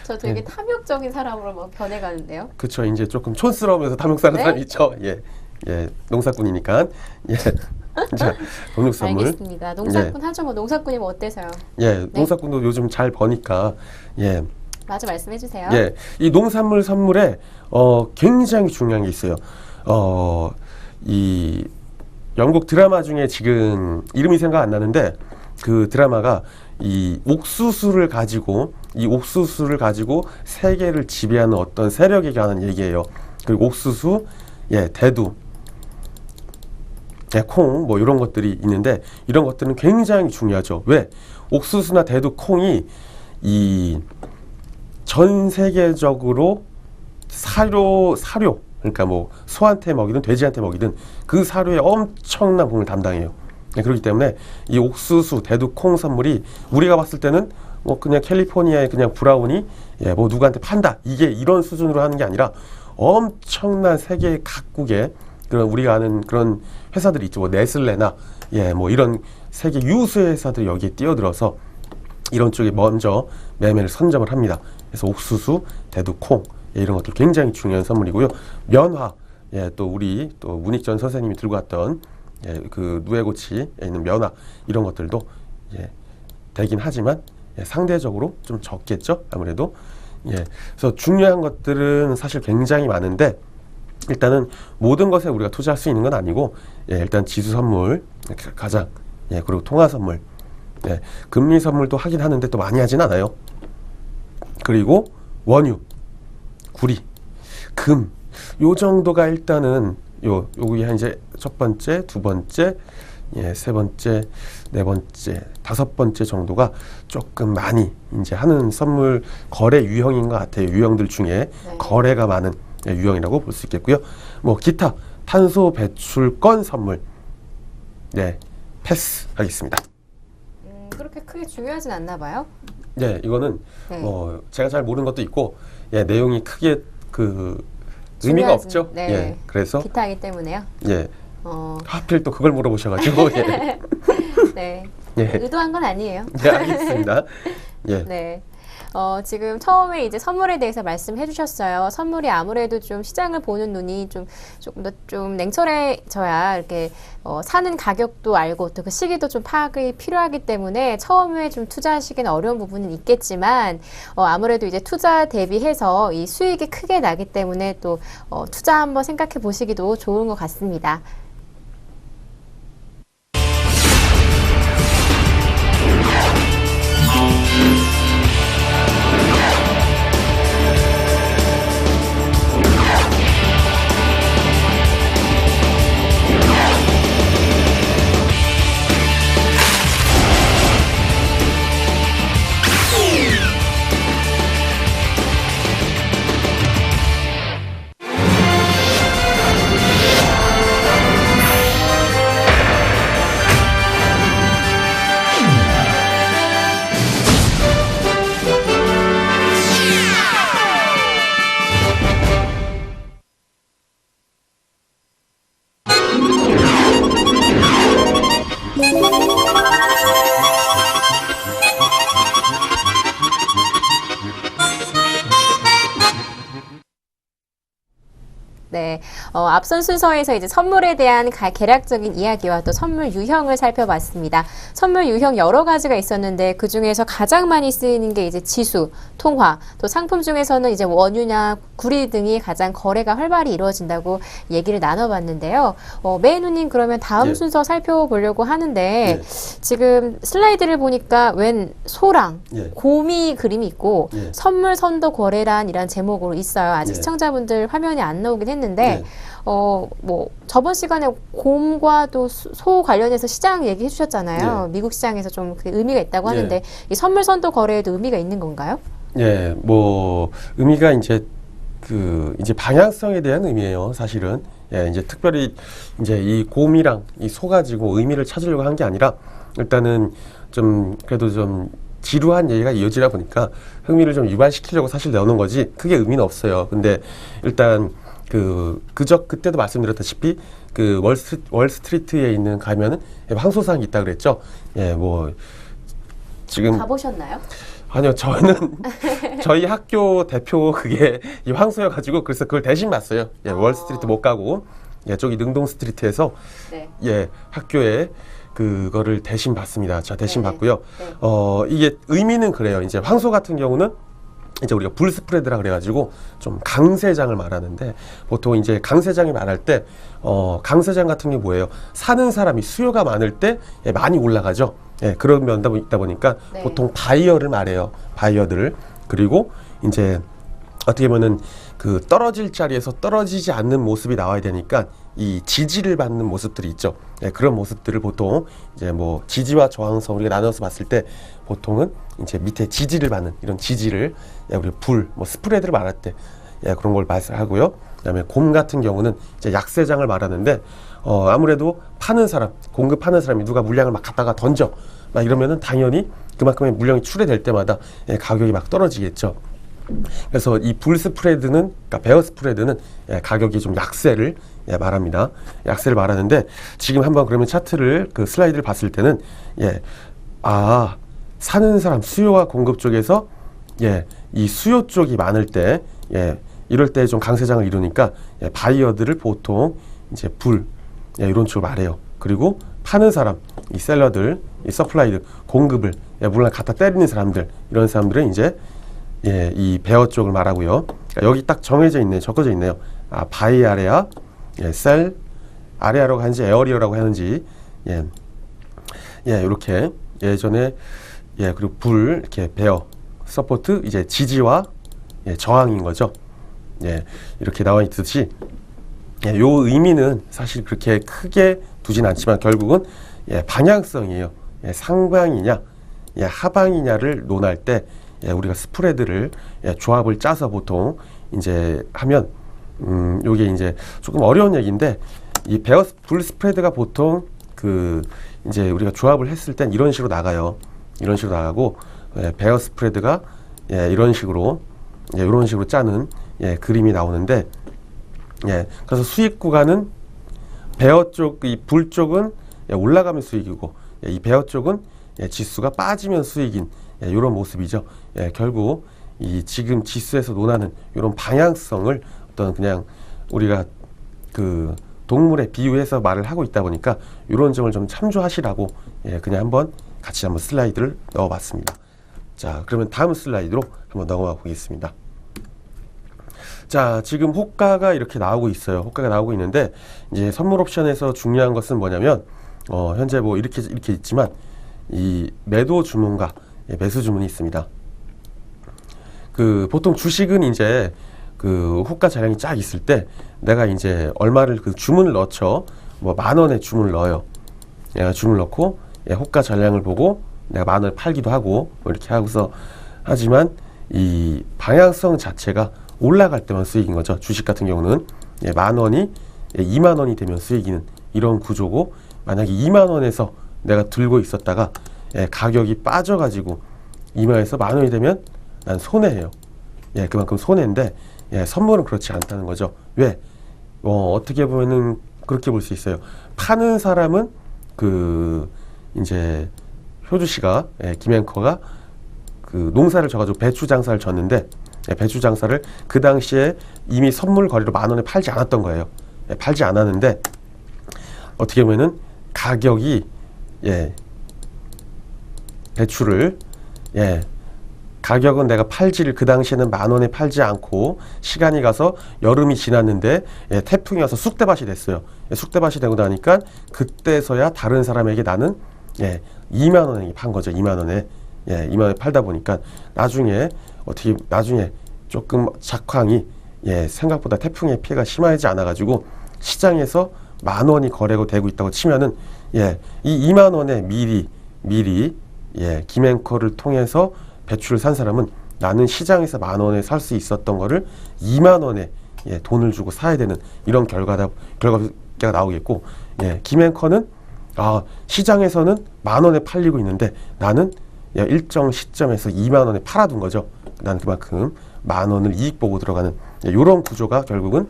저 되게 탐욕적인 사람으로 막 변해가는데요. 그렇죠. 이제 조금 촌스러우면서 탐욕사는 사람이 있죠. 농사꾼이니까. 자, 돈육 선물. 알겠습니다. 농사꾼 하죠. 뭐 농사꾼이면 어때서요? 농사꾼도 요즘 잘 버니까. 맞아, 말씀해 주세요. 이 농산물 선물에 굉장히 중요한 게 있어요. 이 영국 드라마 중에 지금 이름이 생각 안 나는데 그 드라마가 이 옥수수를 가지고 세계를 지배하는 어떤 세력에게 하는 얘기예요. 그리고 옥수수, 대두, 콩 뭐 이런 것들이 있는데 이런 것들은 굉장히 중요하죠. 왜? 옥수수나 대두, 콩이 이 전 세계적으로 사료 그러니까 뭐 소한테 먹이든 돼지한테 먹이든 그 사료에 엄청난 부분을 담당해요. 그렇기 때문에 이 옥수수, 대두, 콩 선물이 우리가 봤을 때는 뭐 그냥 캘리포니아의 그냥 브라우니 뭐 누구한테 판다 이게 이런 수준으로 하는 게 아니라 엄청난 세계 각국의 그런 우리가 아는 그런 회사들이 있죠. 뭐 네슬레나 뭐 이런 세계 유수의 회사들이 여기에 뛰어들어서 이런 쪽에 먼저 매매를 선점을 합니다. 그래서 옥수수, 대두, 콩 이런 것들 굉장히 중요한 선물이고요. 면화, 또 우리 또 문익전 선생님이 들고 왔던 그 누에고치에 있는 면화 이런 것들도 되긴 하지만 상대적으로 좀 적겠죠. 아무래도 그래서 중요한 것들은 사실 굉장히 많은데 일단은 모든 것에 우리가 투자할 수 있는 건 아니고 일단 지수 선물 가장 그리고 통화 선물 금리 선물도 하긴 하는데 또 많이 하진 않아요. 그리고 원유, 구리, 금, 요 정도가 일단은 요게 이제 첫 번째, 두 번째, 세 번째, 네 번째, 다섯 번째 정도가 조금 많이 이제 하는 선물 거래 유형인 것 같아요. 유형들 중에 거래가 많은 유형이라고 볼 수 있겠고요. 뭐 기타 탄소 배출권 선물, 패스하겠습니다. 그렇게 크게 중요하진 않나 봐요. 이거는 제가 잘 모르는 것도 있고 내용이 크게 그 의미가 없죠. 그래서 기타이기 때문에요. 하필 또 그걸 물어보셔가지고 의도한 건 아니에요. 알겠습니다. 지금 처음에 이제 선물에 대해서 말씀해 주셨어요. 선물이 아무래도 좀 시장을 보는 눈이 조금 더 좀 냉철해져야 이렇게 사는 가격도 알고 또 그 시기도 좀 파악이 필요하기 때문에 처음에 좀 투자하시기는 어려운 부분은 있겠지만 아무래도 이제 투자 대비해서 이 수익이 크게 나기 때문에 또 투자 한번 생각해 보시기도 좋은 것 같습니다. 앞선 순서에서 이제 선물에 대한 개략적인 이야기와 또 선물 유형을 살펴봤습니다. 선물 유형 여러 가지가 있었는데 그 중에서 가장 많이 쓰이는 게 이제 지수, 통화, 또 상품 중에서는 이제 원유나 구리 등이 가장 거래가 활발히 이루어진다고 얘기를 나눠봤는데요. 매누님 그러면 다음 예. 순서 살펴보려고 하는데 예. 지금 슬라이드를 보니까 웬 소랑, 예. 곰이 그림이 있고 예. 선물 선도 거래란이란 제목으로 있어요. 아직 예. 시청자분들 화면에 안 나오긴 했는데 예. 뭐 저번 시간에 곰과 또 소 관련해서 시장 얘기해 주셨잖아요. 예. 미국 시장에서 좀 그 의미가 있다고 예. 하는데 이 선물 선도 거래에도 의미가 있는 건가요? 예, 뭐 의미가 이제 이제 방향성에 대한 의미예요, 사실은. 예, 이제 특별히 이제 이 곰이랑 이 소 가지고 의미를 찾으려고 한 게 아니라 일단은 좀 그래도 좀 지루한 얘기가 이어지다 보니까 흥미를 좀 유발시키려고 사실 내놓은 거지 크게 의미는 없어요. 근데 일단 그때도 말씀드렸다시피 그 월스트리트에 있는 가면은 황소상이 있다 그랬죠. 예, 뭐 지금 가보셨나요? 아니요, 저희 학교 대표 그게 이 황소여가지고 그래서 그걸 대신 봤어요. 예, 월스트리트 못 가고 저기 능동 스트리트에서 네. 예, 학교에 그거를 대신 봤습니다. 저 대신 네네. 봤고요. 네. 이게 의미는 그래요. 이제 황소 같은 경우는 이제 우리가 불스프레드라 그래가지고 좀 강세장을 말하는데 보통 이제 강세장이 말할 때 강세장 같은 게 뭐예요? 사는 사람이 수요가 많을 때 많이 올라가죠. 예, 그런 면도 있다 보니까 네. 보통 바이어를 말해요. 바이어들을. 그리고 이제 어떻게 보면은 그 떨어질 자리에서 떨어지지 않는 모습이 나와야 되니까 이 지지를 받는 모습들이 있죠. 예, 그런 모습들을 보통 이제 뭐 지지와 저항성 우리가 나눠서 봤을 때 보통은 이제 밑에 지지를 받는 이런 지지를 우리 뭐 스프레드를 말할 때 그런 걸 말하고요. 그다음에 곰 같은 경우는 이제 약세장을 말하는데 아무래도 파는 사람, 공급하는 사람이 누가 물량을 막 갖다가 던져 막 이러면은 당연히 그만큼의 물량이 출해될 때마다 가격이 막 떨어지겠죠. 그래서 이 불스프레드는, 그러니까 베어 스프레드는 가격이 좀 약세를 말합니다. 약세를 말하는데 지금 한번 그러면 차트를 그 슬라이드를 봤을 때는 사는 사람 수요와 공급 쪽에서 이 수요 쪽이 많을 때 이럴 때 좀 강세장을 이루니까 바이어들을 보통 이제 이런 쪽으로 말해요. 그리고 파는 사람, 이 셀러들, 이 서플라이드 공급을 물론 갖다 때리는 사람들 이런 사람들은 이제 이 베어 쪽을 말하고요. 그러니까 여기 딱 정해져 있네요. 적어져 있네요. 바이 아레아, 셀 아레아라고 하는지 에어리어라고 하는지 이렇게 예전에 그리고 이렇게 베어 서포트 이제 지지와 저항인 거죠. 이렇게 나와 있듯이 요 의미는 사실 그렇게 크게 두진 않지만 결국은 방향성이에요. 상방이냐 하방이냐를 논할 때 우리가 스프레드를 조합을 짜서 보통 이제 하면 요게 이제 조금 어려운 얘기인데 이 베어 불 스프레드가 보통 이제 우리가 조합을 했을 땐 이런 식으로 나가요. 이런 식으로 나가고 베어 스프레드가 이런 식으로 짜는 그림이 나오는데 그래서 수익 구간은 베어 쪽, 이 불 쪽은 올라가면 수익이고 이 베어 쪽은 지수가 빠지면 수익인 이런 모습이죠. 결국 이 지금 지수에서 논하는 이런 방향성을 어떤 그냥 우리가 그 동물에 비유해서 말을 하고 있다 보니까 이런 점을 좀 참조하시라고 그냥 한번 슬라이드를 넣어봤습니다. 자, 그러면 다음 슬라이드로 한번 넘어가 보겠습니다. 자, 지금 호가가 이렇게 나오고 있어요. 호가가 나오고 있는데 이제 선물 옵션에서 중요한 것은 뭐냐면 현재 뭐 이렇게 있지만 이 매도 주문과 매수 주문이 있습니다. 보통 주식은 이제 호가 잔량이 쫙 있을 때 내가 이제 얼마를 주문을 넣죠. 뭐 10,000원에 주문을 넣어요. 주문을 넣고 호가 잔량을 보고 내가 10,000원을 팔기도 하고 뭐 이렇게 하고서 하지만 이 방향성 자체가 올라갈 때만 수익인 거죠. 주식 같은 경우는 10,000원이 20,000원이 되면 수익이는 이런 구조고 만약에 20,000원에서 내가 들고 있었다가 가격이 빠져가지고 20,000원에서 10,000원이 되면 난 손해예요. 그만큼 손해인데 선물은 그렇지 않다는 거죠. 왜? 어떻게 보면은 그렇게 볼 수 있어요. 파는 사람은 이제 효주 씨가 김 앵커가 농사를 져가지고 배추 장사를 졌는데 배추 장사를 그 당시에 이미 선물 거래로 10,000원에 팔지 않았던 거예요. 팔지 않았는데 어떻게 보면은 가격이 배추를 가격은 내가 팔지를 그 당시에는 10,000원에 팔지 않고 시간이 가서 여름이 지났는데 태풍이 와서 쑥대밭이 됐어요. 쑥대밭이 되고 나니까 그때서야 다른 사람에게 나는 2만 원에 판 거죠. 2만 원에 2만 원에 팔다 보니까 나중에 조금 작황이 생각보다 태풍의 피해가 심하지 않아 가지고 시장에서 10,000원이 거래가 되고 있다고 치면은 이 2만 원에 미리 김앤커를 통해서 배추를 산 사람은 나는 시장에서 10,000원에 살 수 있었던 거를 2만 원에 돈을 주고 사야 되는 이런 결과가 나오겠고, 김앤커는 시장에서는 10,000원에 팔리고 있는데 나는 일정 시점에서 2만 원에 팔아둔 거죠. 나는 그만큼 10,000원을 이익 보고 들어가는 이런 구조가 결국은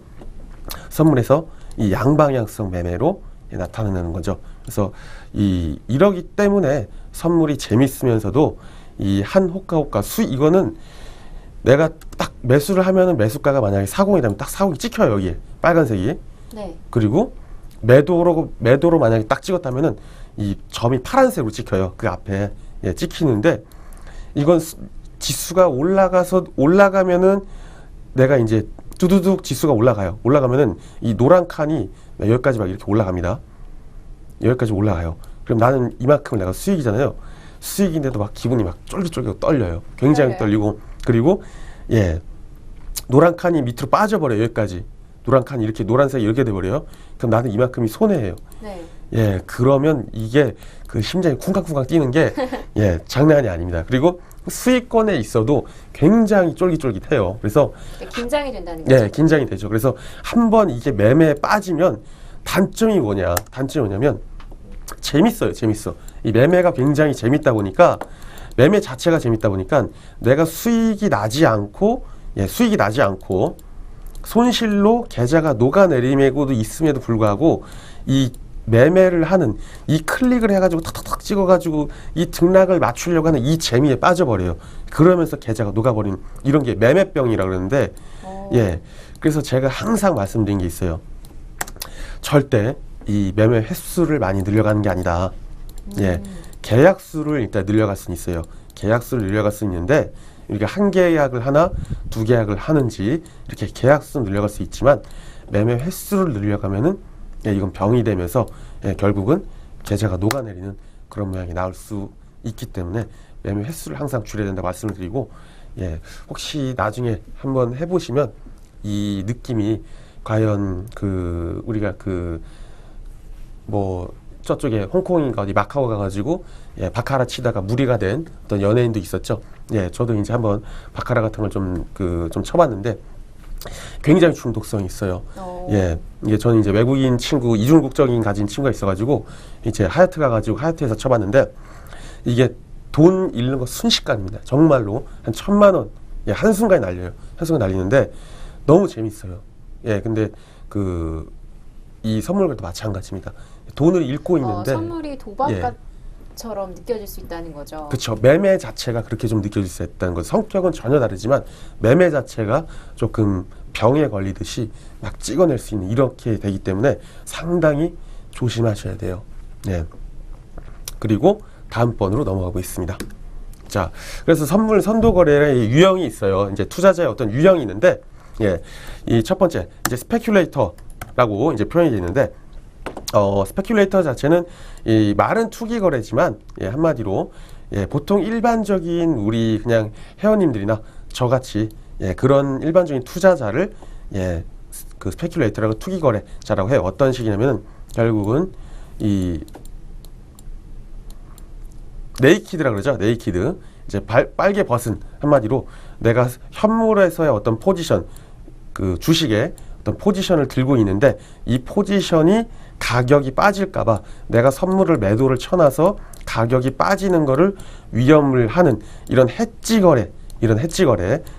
선물에서 이 양방향성 매매로 나타나는 거죠. 그래서 이러기 때문에 선물이 재밌으면서도 이 한 호가 이거는 내가 딱 매수를 하면은 매수가가 만약에 40이 되면 딱 40이 찍혀요. 여기에 빨간색이. 그리고 매도로 만약에 딱 찍었다면은 이 점이 파란색으로 찍혀요. 그 앞에 찍히는데 이건 지수가 올라가면은 내가 이제 두두둑 지수가 올라가요. 올라가면은 이 노란 칸이 여기까지 막 이렇게 올라갑니다. 여기까지 올라가요. 그럼 나는 이만큼을 내가 수익이잖아요. 수익인데도 막 기분이 막 쫄깃쫄깃 떨려요. 굉장히 떨리고, 그리고 노란 칸이 밑으로 빠져버려요. 여기까지 노란 칸이 이렇게 노란색이 이렇게 돼버려요. 그럼 나는 이만큼이 손해예요. 그러면 이게 그 심장이 쿵쾅쿵쾅 뛰는 게 장난이 아닙니다. 그리고 수익권에 있어도 굉장히 쫄깃쫄깃해요. 그래서 긴장이 된다는 거죠. 긴장이 되죠. 그래서 한번 이게 매매에 빠지면 단점이 뭐냐면 재밌어요. 이 매매가 굉장히 재밌다 보니까 매매 자체가 재밌다 보니까 내가 수익이 나지 않고 손실로 계좌가 녹아내림에도 있음에도 불구하고 이 매매를 하는 이 클릭을 해가지고 탁탁탁 찍어가지고 이 등락을 맞추려고 하는 이 재미에 빠져버려요. 그러면서 계좌가 녹아버린 이런 게 매매병이라 그러는데 그래서 제가 항상 말씀드린 게 있어요. 절대 이 매매 횟수를 많이 늘려가는 게 아니다. 계약수를 일단 늘려갈 수는 있어요. 계약수를 늘려갈 수 있는데 우리가 한 계약을 하나, 두 계약을 하는지 이렇게 계약수는 늘려갈 수 있지만 매매 횟수를 늘려가면은 이건 병이 되면서 결국은 계좌가 녹아내리는 그런 모양이 나올 수 있기 때문에 매매 횟수를 항상 줄여야 된다고 말씀을 드리고, 혹시 나중에 한번 해보시면 이 느낌이 과연 우리가 저쪽에 홍콩인가 어디 마카오 가가지고 바카라 치다가 무리가 된 어떤 연예인도 있었죠. 저도 이제 한번 바카라 같은 걸 좀 쳐봤는데 굉장히 중독성이 있어요. 이게 저는 이제 외국인 친구, 이중 국적인 가진 친구가 있어가지고 이제 하얏트 가가지고 하얏트에서 쳐봤는데 이게 돈 잃는 거 순식간입니다. 정말로 한 1,000만 원 한순간에 날려요. 한순간에 날리는데 너무 재밌어요. 근데 이 선물들도 마찬가지입니다. 돈을 잃고 있는데 선물이 도박처럼 느껴질 수 있다는 거죠. 그렇죠. 매매 자체가 그렇게 좀 느껴질 수 있다는 거죠. 성격은 전혀 다르지만 매매 자체가 조금 병에 걸리듯이 막 찍어낼 수 있는 이렇게 되기 때문에 상당히 조심하셔야 돼요. 그리고 다음번으로 넘어가고 있습니다. 자, 그래서 선물 선도 거래의 유형이 있어요. 이제 투자자의 어떤 유형이 있는데, 이 첫 번째 이제 스페큘레이터라고 이제 표현이 되어 있는데, 스페큘레이터 자체는 이 말은 투기 거래지만 한마디로 보통 일반적인 우리 그냥 회원님들이나 저같이 그런 일반적인 투자자를 그 스페큘레이터라고 투기 거래자라고 해요. 어떤 식이냐면 결국은 이 네이키드라 그러죠. 네이키드. 이제 빨개 벗은 한마디로 내가 현물에서의 어떤 포지션, 그 주식의 어떤 포지션을 들고 있는데 이 포지션이 가격이 빠질까봐 내가 선물을 매도를 쳐놔서 가격이 빠지는 거를 위험을 하는 이런 해지 거래,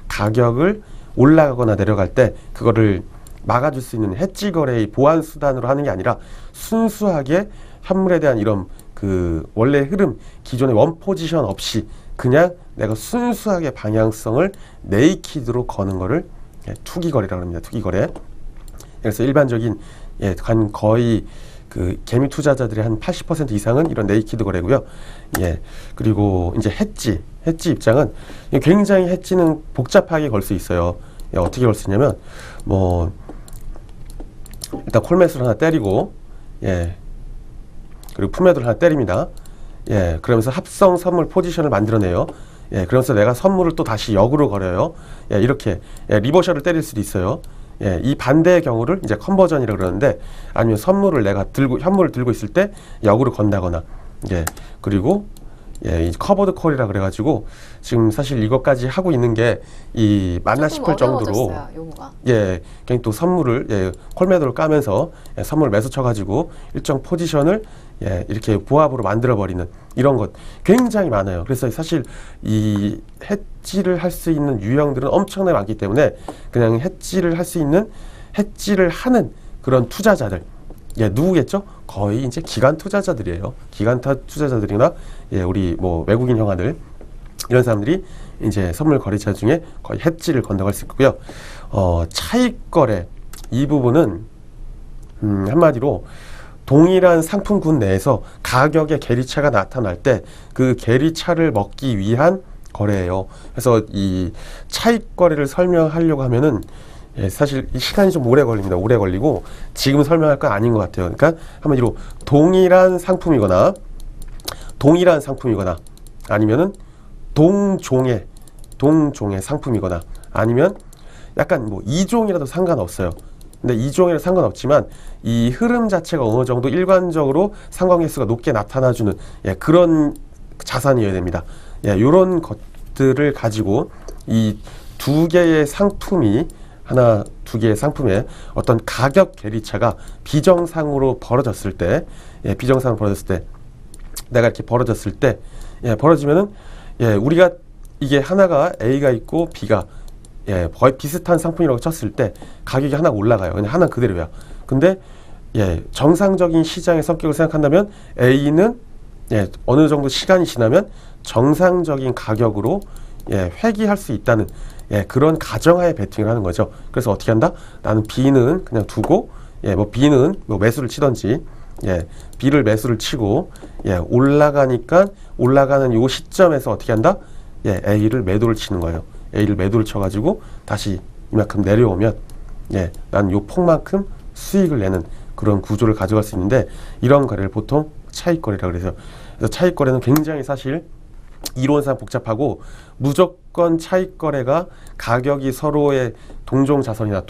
가격을 올라가거나 내려갈 때 그거를 막아줄 수 있는 해지 거래의 보완 수단으로 하는 게 아니라 순수하게 현물에 대한 이런 그 원래 흐름, 기존의 원 포지션 없이 그냥 내가 순수하게 방향성을 네이키드로 거는 거를 투기 거래라고 합니다. 투기 거래. 그래서 일반적인 거의 그 개미 투자자들의 한 80% 이상은 이런 네이키드 거래고요. 그리고 이제 해지 입장은 굉장히 해지는 복잡하게 걸 수 있어요. 어떻게 걸 수 있냐면 뭐 일단 콜매수를 하나 때리고 그리고 풋매도를 하나 때립니다. 그러면서 합성 선물 포지션을 만들어내요. 그러면서 내가 선물을 또 다시 역으로 걸어요. 이렇게 리버셜을 때릴 수도 있어요. 이 반대의 경우를 이제 컨버전이라 그러는데, 아니면 선물을 내가 현물을 들고 있을 때 역으로 건다거나, 그리고 이 커버드 콜이라 그래가지고 지금 사실 이것까지 하고 있는 게 이 맞나 싶을 정도로 용어가. 그냥 또 선물을 콜매도를 까면서 선물 매수 쳐가지고 일정 포지션을 이렇게 보합으로 만들어 버리는 이런 것 굉장히 많아요. 그래서 사실 이 해지를 할 수 있는 유형들은 엄청나게 많기 때문에 그냥 해지를 할 수 있는 해지를 하는 그런 투자자들 누구겠죠? 거의 이제 기관 투자자들이에요. 기관 투자자들이나 우리 뭐 외국인 형아들 이런 사람들이 이제 선물 거래처 중에 거의 해지를 건너갈 수 있고요. 차익 거래 이 부분은 한마디로 동일한 상품군 내에서 가격의 괴리차가 나타날 때 그 괴리차를 먹기 위한 거래예요. 그래서 이 차익 거래를 설명하려고 하면은 사실 시간이 좀 오래 걸립니다. 오래 걸리고 지금 설명할 건 아닌 것 같아요. 그러니까 한마디로 동일한 상품이거나 아니면은 동종의 상품이거나 아니면 약간 뭐 이종이라도 상관없어요. 근데 이종이라도 상관없지만 이 흐름 자체가 어느 정도 일관적으로 상관계수가 높게 나타나주는 그런 자산이어야 됩니다. 이런 것들을 가지고 이 두 개의 상품이 두 개의 상품의 어떤 가격 괴리차가 비정상으로 벌어졌을 때, 내가 이렇게 벌어졌을 때, 벌어지면은, 우리가 이게 하나가 A가 있고 B가, 거의 비슷한 상품이라고 쳤을 때 가격이 하나가 올라가요. 그냥 하나 그대로야. 근데, 정상적인 시장의 성격을 생각한다면 A는, 어느 정도 시간이 지나면 정상적인 가격으로, 회귀할 수 있다는, 그런 가정하에 베팅을 하는 거죠. 그래서 어떻게 한다? 나는 B는 그냥 두고, B는 뭐 매수를 치던지, B를 매수를 치고, 올라가니까 올라가는 요 시점에서 어떻게 한다? A를 매도를 치는 거예요. A를 매도를 쳐가지고 다시 이만큼 내려오면, 나는 요 폭만큼 수익을 내는 그런 구조를 가져갈 수 있는데, 이런 거래를 보통 차익 거래라고 그래서 차익 거래는 굉장히 사실 이론상 복잡하고 무조건 차익 거래가 가격이 서로의 동종 자산이나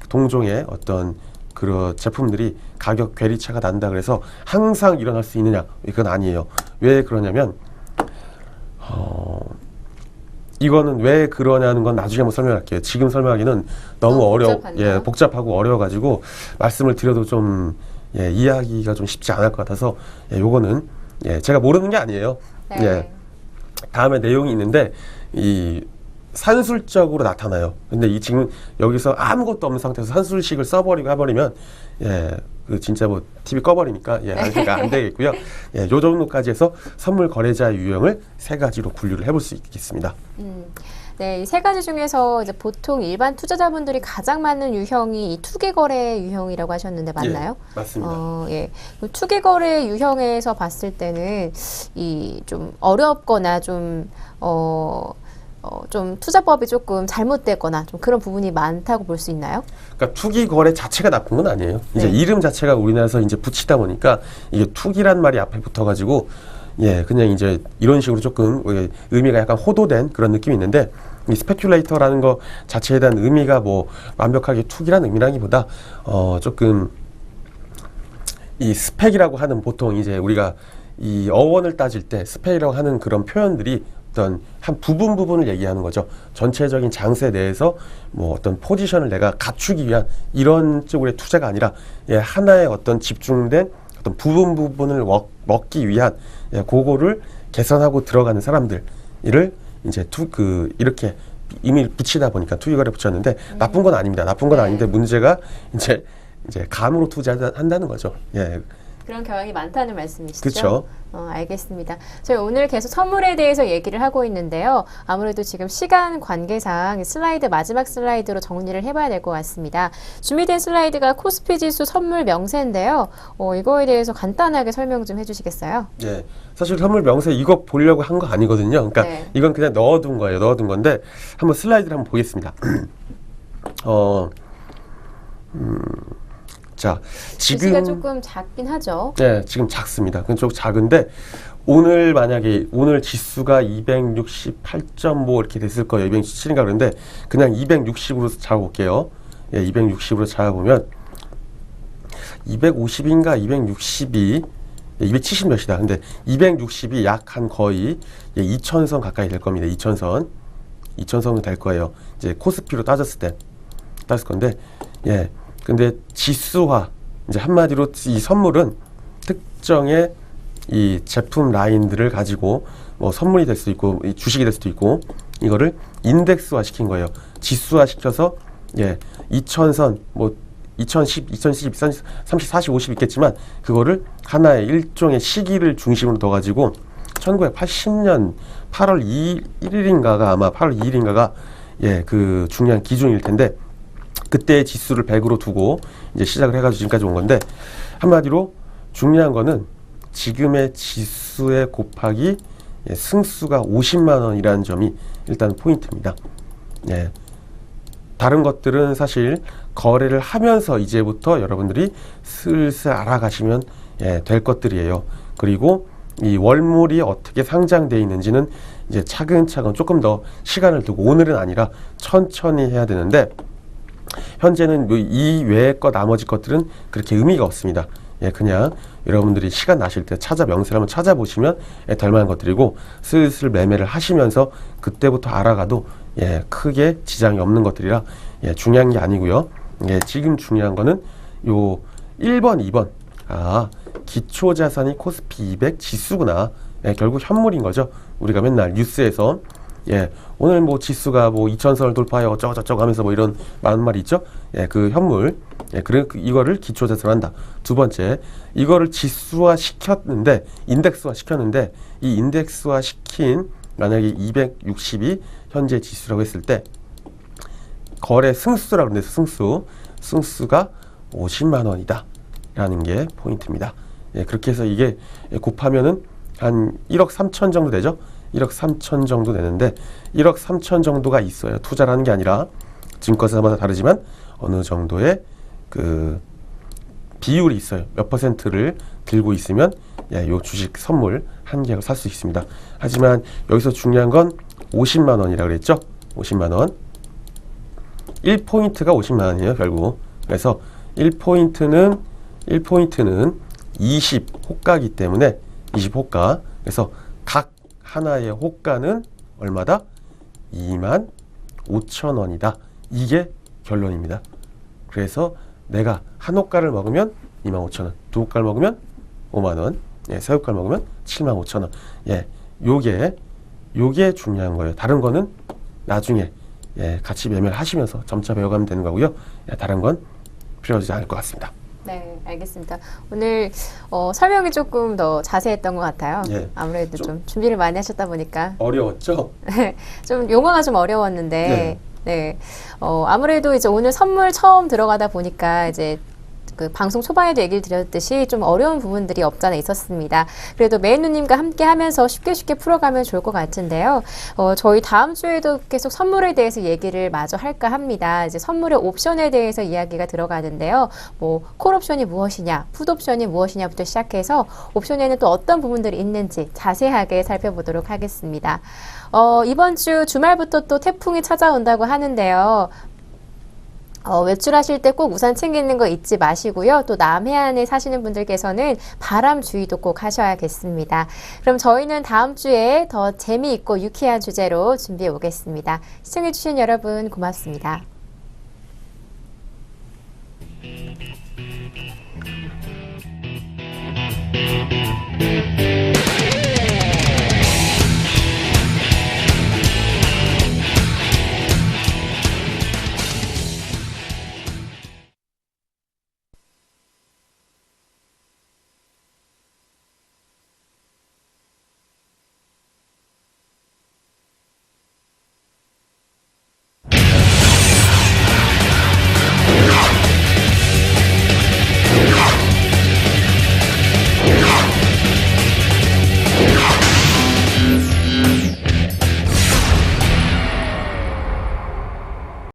동종의 어떤 그런 제품들이 가격 괴리차가 난다 그래서 항상 일어날 수 있느냐, 이건 아니에요. 왜 그러냐면 이거는 왜 그러냐는 건 나중에 한번 설명할게요. 지금 설명하기는 너무 복잡하고 어려워가지고 말씀을 드려도 좀 이해하기가 좀 쉽지 않을 것 같아서 요거는 제가 모르는 게 아니에요. 다음에 내용이 있는데 이 산술적으로 나타나요. 근데 이 지금 여기서 아무것도 없는 상태에서 산술식을 써버리고 해버리면 그 진짜 뭐 TV 꺼버리니까 안 되겠고요. 요 정도까지 해서 선물 거래자의 유형을 3가지로 분류를 해볼 수 있겠습니다. 네, 이 3가지 중에서 이제 보통 일반 투자자분들이 가장 많은 유형이 이 투기 거래 유형이라고 하셨는데 맞나요? 맞습니다. 투기 거래 유형에서 봤을 때는 이 좀 어렵거나 좀 투자법이 조금 잘못됐거나 좀 그런 부분이 많다고 볼 수 있나요? 그러니까 투기 거래 자체가 나쁜 건 아니에요. 이제 이름 자체가 우리나라에서 이제 붙이다 보니까 이게 투기란 말이 앞에 붙어가지고 그냥 이제 이런 식으로 조금 의미가 약간 호도된 그런 느낌이 있는데, 이 스페큘레이터라는 거 자체에 대한 의미가 뭐 완벽하게 투기라는 의미라기보다 조금 이 스펙이라고 하는, 보통 이제 우리가 이 어원을 따질 때 스펙이라고 하는 그런 표현들이 어떤 한 부분을 얘기하는 거죠. 전체적인 장세 내에서 뭐 어떤 포지션을 내가 갖추기 위한 이런 쪽의 투자가 아니라 하나의 어떤 집중된 어떤 부분을 먹기 위한 그거를 개선하고 들어가는 사람들을 이제 이렇게 이미 붙이다 보니까 투기거래 붙였는데 나쁜 건 아닙니다. 나쁜 건 아닌데 문제가 이제 감으로 투자한다는 거죠. 그런 경향이 많다는 말씀이시죠? 그렇죠. 알겠습니다. 저희 오늘 계속 선물에 대해서 얘기를 하고 있는데요. 아무래도 지금 시간 관계상 슬라이드 마지막 슬라이드로 정리를 해봐야 될 것 같습니다. 준비된 슬라이드가 코스피 지수 선물 명세인데요. 이거에 대해서 간단하게 설명 좀 해주시겠어요? 예. 사실 선물 명세 이거 보려고 한 거 아니거든요. 그러니까 네. 이건 그냥 넣어둔 거예요. 넣어둔 건데 한번 슬라이드를 한번 보겠습니다. 자, 지수가 지금 조금 작긴 하죠. 네, 지금 작습니다. 그건 좀 작은데 오늘 만약에 오늘 지수가 268.5 이렇게 됐을 거예요. 267인가 그런데 그냥 260으로 잡아볼게요. 예, 260으로 잡아보면 250인가 262, 270 몇이다. 근데 260이 약 한 거의 2,000선 가까이 될 겁니다. 2,000선은 될 거예요. 이제 코스피로 따졌을 때 따질 건데, 예. 근데 지수화, 이제 한마디로 이 선물은 특정의 이 제품 라인들을 가지고 뭐 선물이 될 수도 있고 주식이 될 수도 있고 이거를 인덱스화 시킨 거예요. 지수화 시켜서 2,000선 뭐 2010, 2012, 30, 40, 50 있겠지만 그거를 하나의 일종의 시기를 중심으로 둬 가지고 1980년 8월 1일인가가 아마 8월 2일인가가 그 중요한 기준일 텐데 그때 지수를 100으로 두고 이제 시작을 해가지고 지금까지 온 건데 한마디로 중요한 거는 지금의 지수의 곱하기 승수가 50만 원이라는 점이 일단 포인트입니다. 예. 다른 것들은 사실 거래를 하면서 이제부터 여러분들이 슬슬 알아가시면 될 것들이에요. 그리고 이 월물이 어떻게 상장되어 있는지는 이제 차근차근 조금 더 시간을 두고 오늘은 아니라 천천히 해야 되는데 현재는 이 외의 것 나머지 것들은 그렇게 의미가 없습니다. 그냥 여러분들이 시간 나실 때 명세를 한번 찾아보시면 될 만한 것들이고 슬슬 매매를 하시면서 그때부터 알아가도 크게 지장이 없는 것들이라 중요한 게 아니고요. 지금 중요한 거는 요 1번, 2번 기초자산이 코스피 200 지수구나. 결국 현물인 거죠. 우리가 맨날 뉴스에서 오늘 뭐 지수가 뭐 2,000선을 돌파해 어쩌고저쩌고 하면서 뭐 이런 많은 말이 있죠. 그 현물. 이거를 기초자산을 한다. 두 번째, 이거를 지수화 시켰는데, 인덱스화 시켰는데, 이 인덱스화 시킨 만약에 260이 현재 지수라고 했을 때, 거래 승수라고 그러는데 승수가 50만 원이다. 라는 게 포인트입니다. 그렇게 해서 이게 곱하면은 한 1억 3천 정도 되죠? 1억 3천 정도 되는데 1억 3천 정도가 있어요. 투자를 하는 게 아니라 증권사마다 다르지만 어느 정도의 그 비율이 있어요. 몇 퍼센트를 들고 있으면 요 주식 선물 한 개를 살 수 있습니다. 하지만 여기서 중요한 건 50만 원이라고 그랬죠? 50만 원. 1포인트가 50만 원이에요, 결국. 그래서 1포인트는 20 호가이기 때문에 20 호가. 그래서 각 하나의 호가는 얼마다? 25,000원이다. 이게 결론입니다. 그래서 내가 한 호가를 먹으면 25,000원, 두 호가를 먹으면 5만원, 세 호가를 먹으면 75,000원. 요게 중요한 거예요. 다른 거는 나중에 같이 매매를 하시면서 점차 배워가면 되는 거고요. 다른 건 필요하지 않을 것 같습니다. 네, 알겠습니다. 오늘 설명이 조금 더 자세했던 것 같아요. 아무래도 좀 준비를 많이 하셨다 보니까 어려웠죠? 좀 용어가 좀 어려웠는데 아무래도 이제 오늘 선물 처음 들어가다 보니까 이제 그 방송 초반에도 얘기를 드렸듯이 좀 어려운 부분들이 없잖아 있었습니다. 그래도 메인누님과 함께 하면서 쉽게 풀어가면 좋을 것 같은데요. 저희 다음 주에도 계속 선물에 대해서 얘기를 마저 할까 합니다. 이제 선물의 옵션에 대해서 이야기가 들어가는데요. 뭐 콜옵션이 무엇이냐, 풋옵션이 무엇이냐부터 시작해서 옵션에는 또 어떤 부분들이 있는지 자세하게 살펴보도록 하겠습니다. 이번 주 주말부터 또 태풍이 찾아온다고 하는데요. 외출하실 때 꼭 우산 챙기는 거 잊지 마시고요. 또 남해안에 사시는 분들께서는 바람 주의도 꼭 하셔야겠습니다. 그럼 저희는 다음 주에 더 재미있고 유쾌한 주제로 준비해 오겠습니다. 시청해주신 여러분 고맙습니다.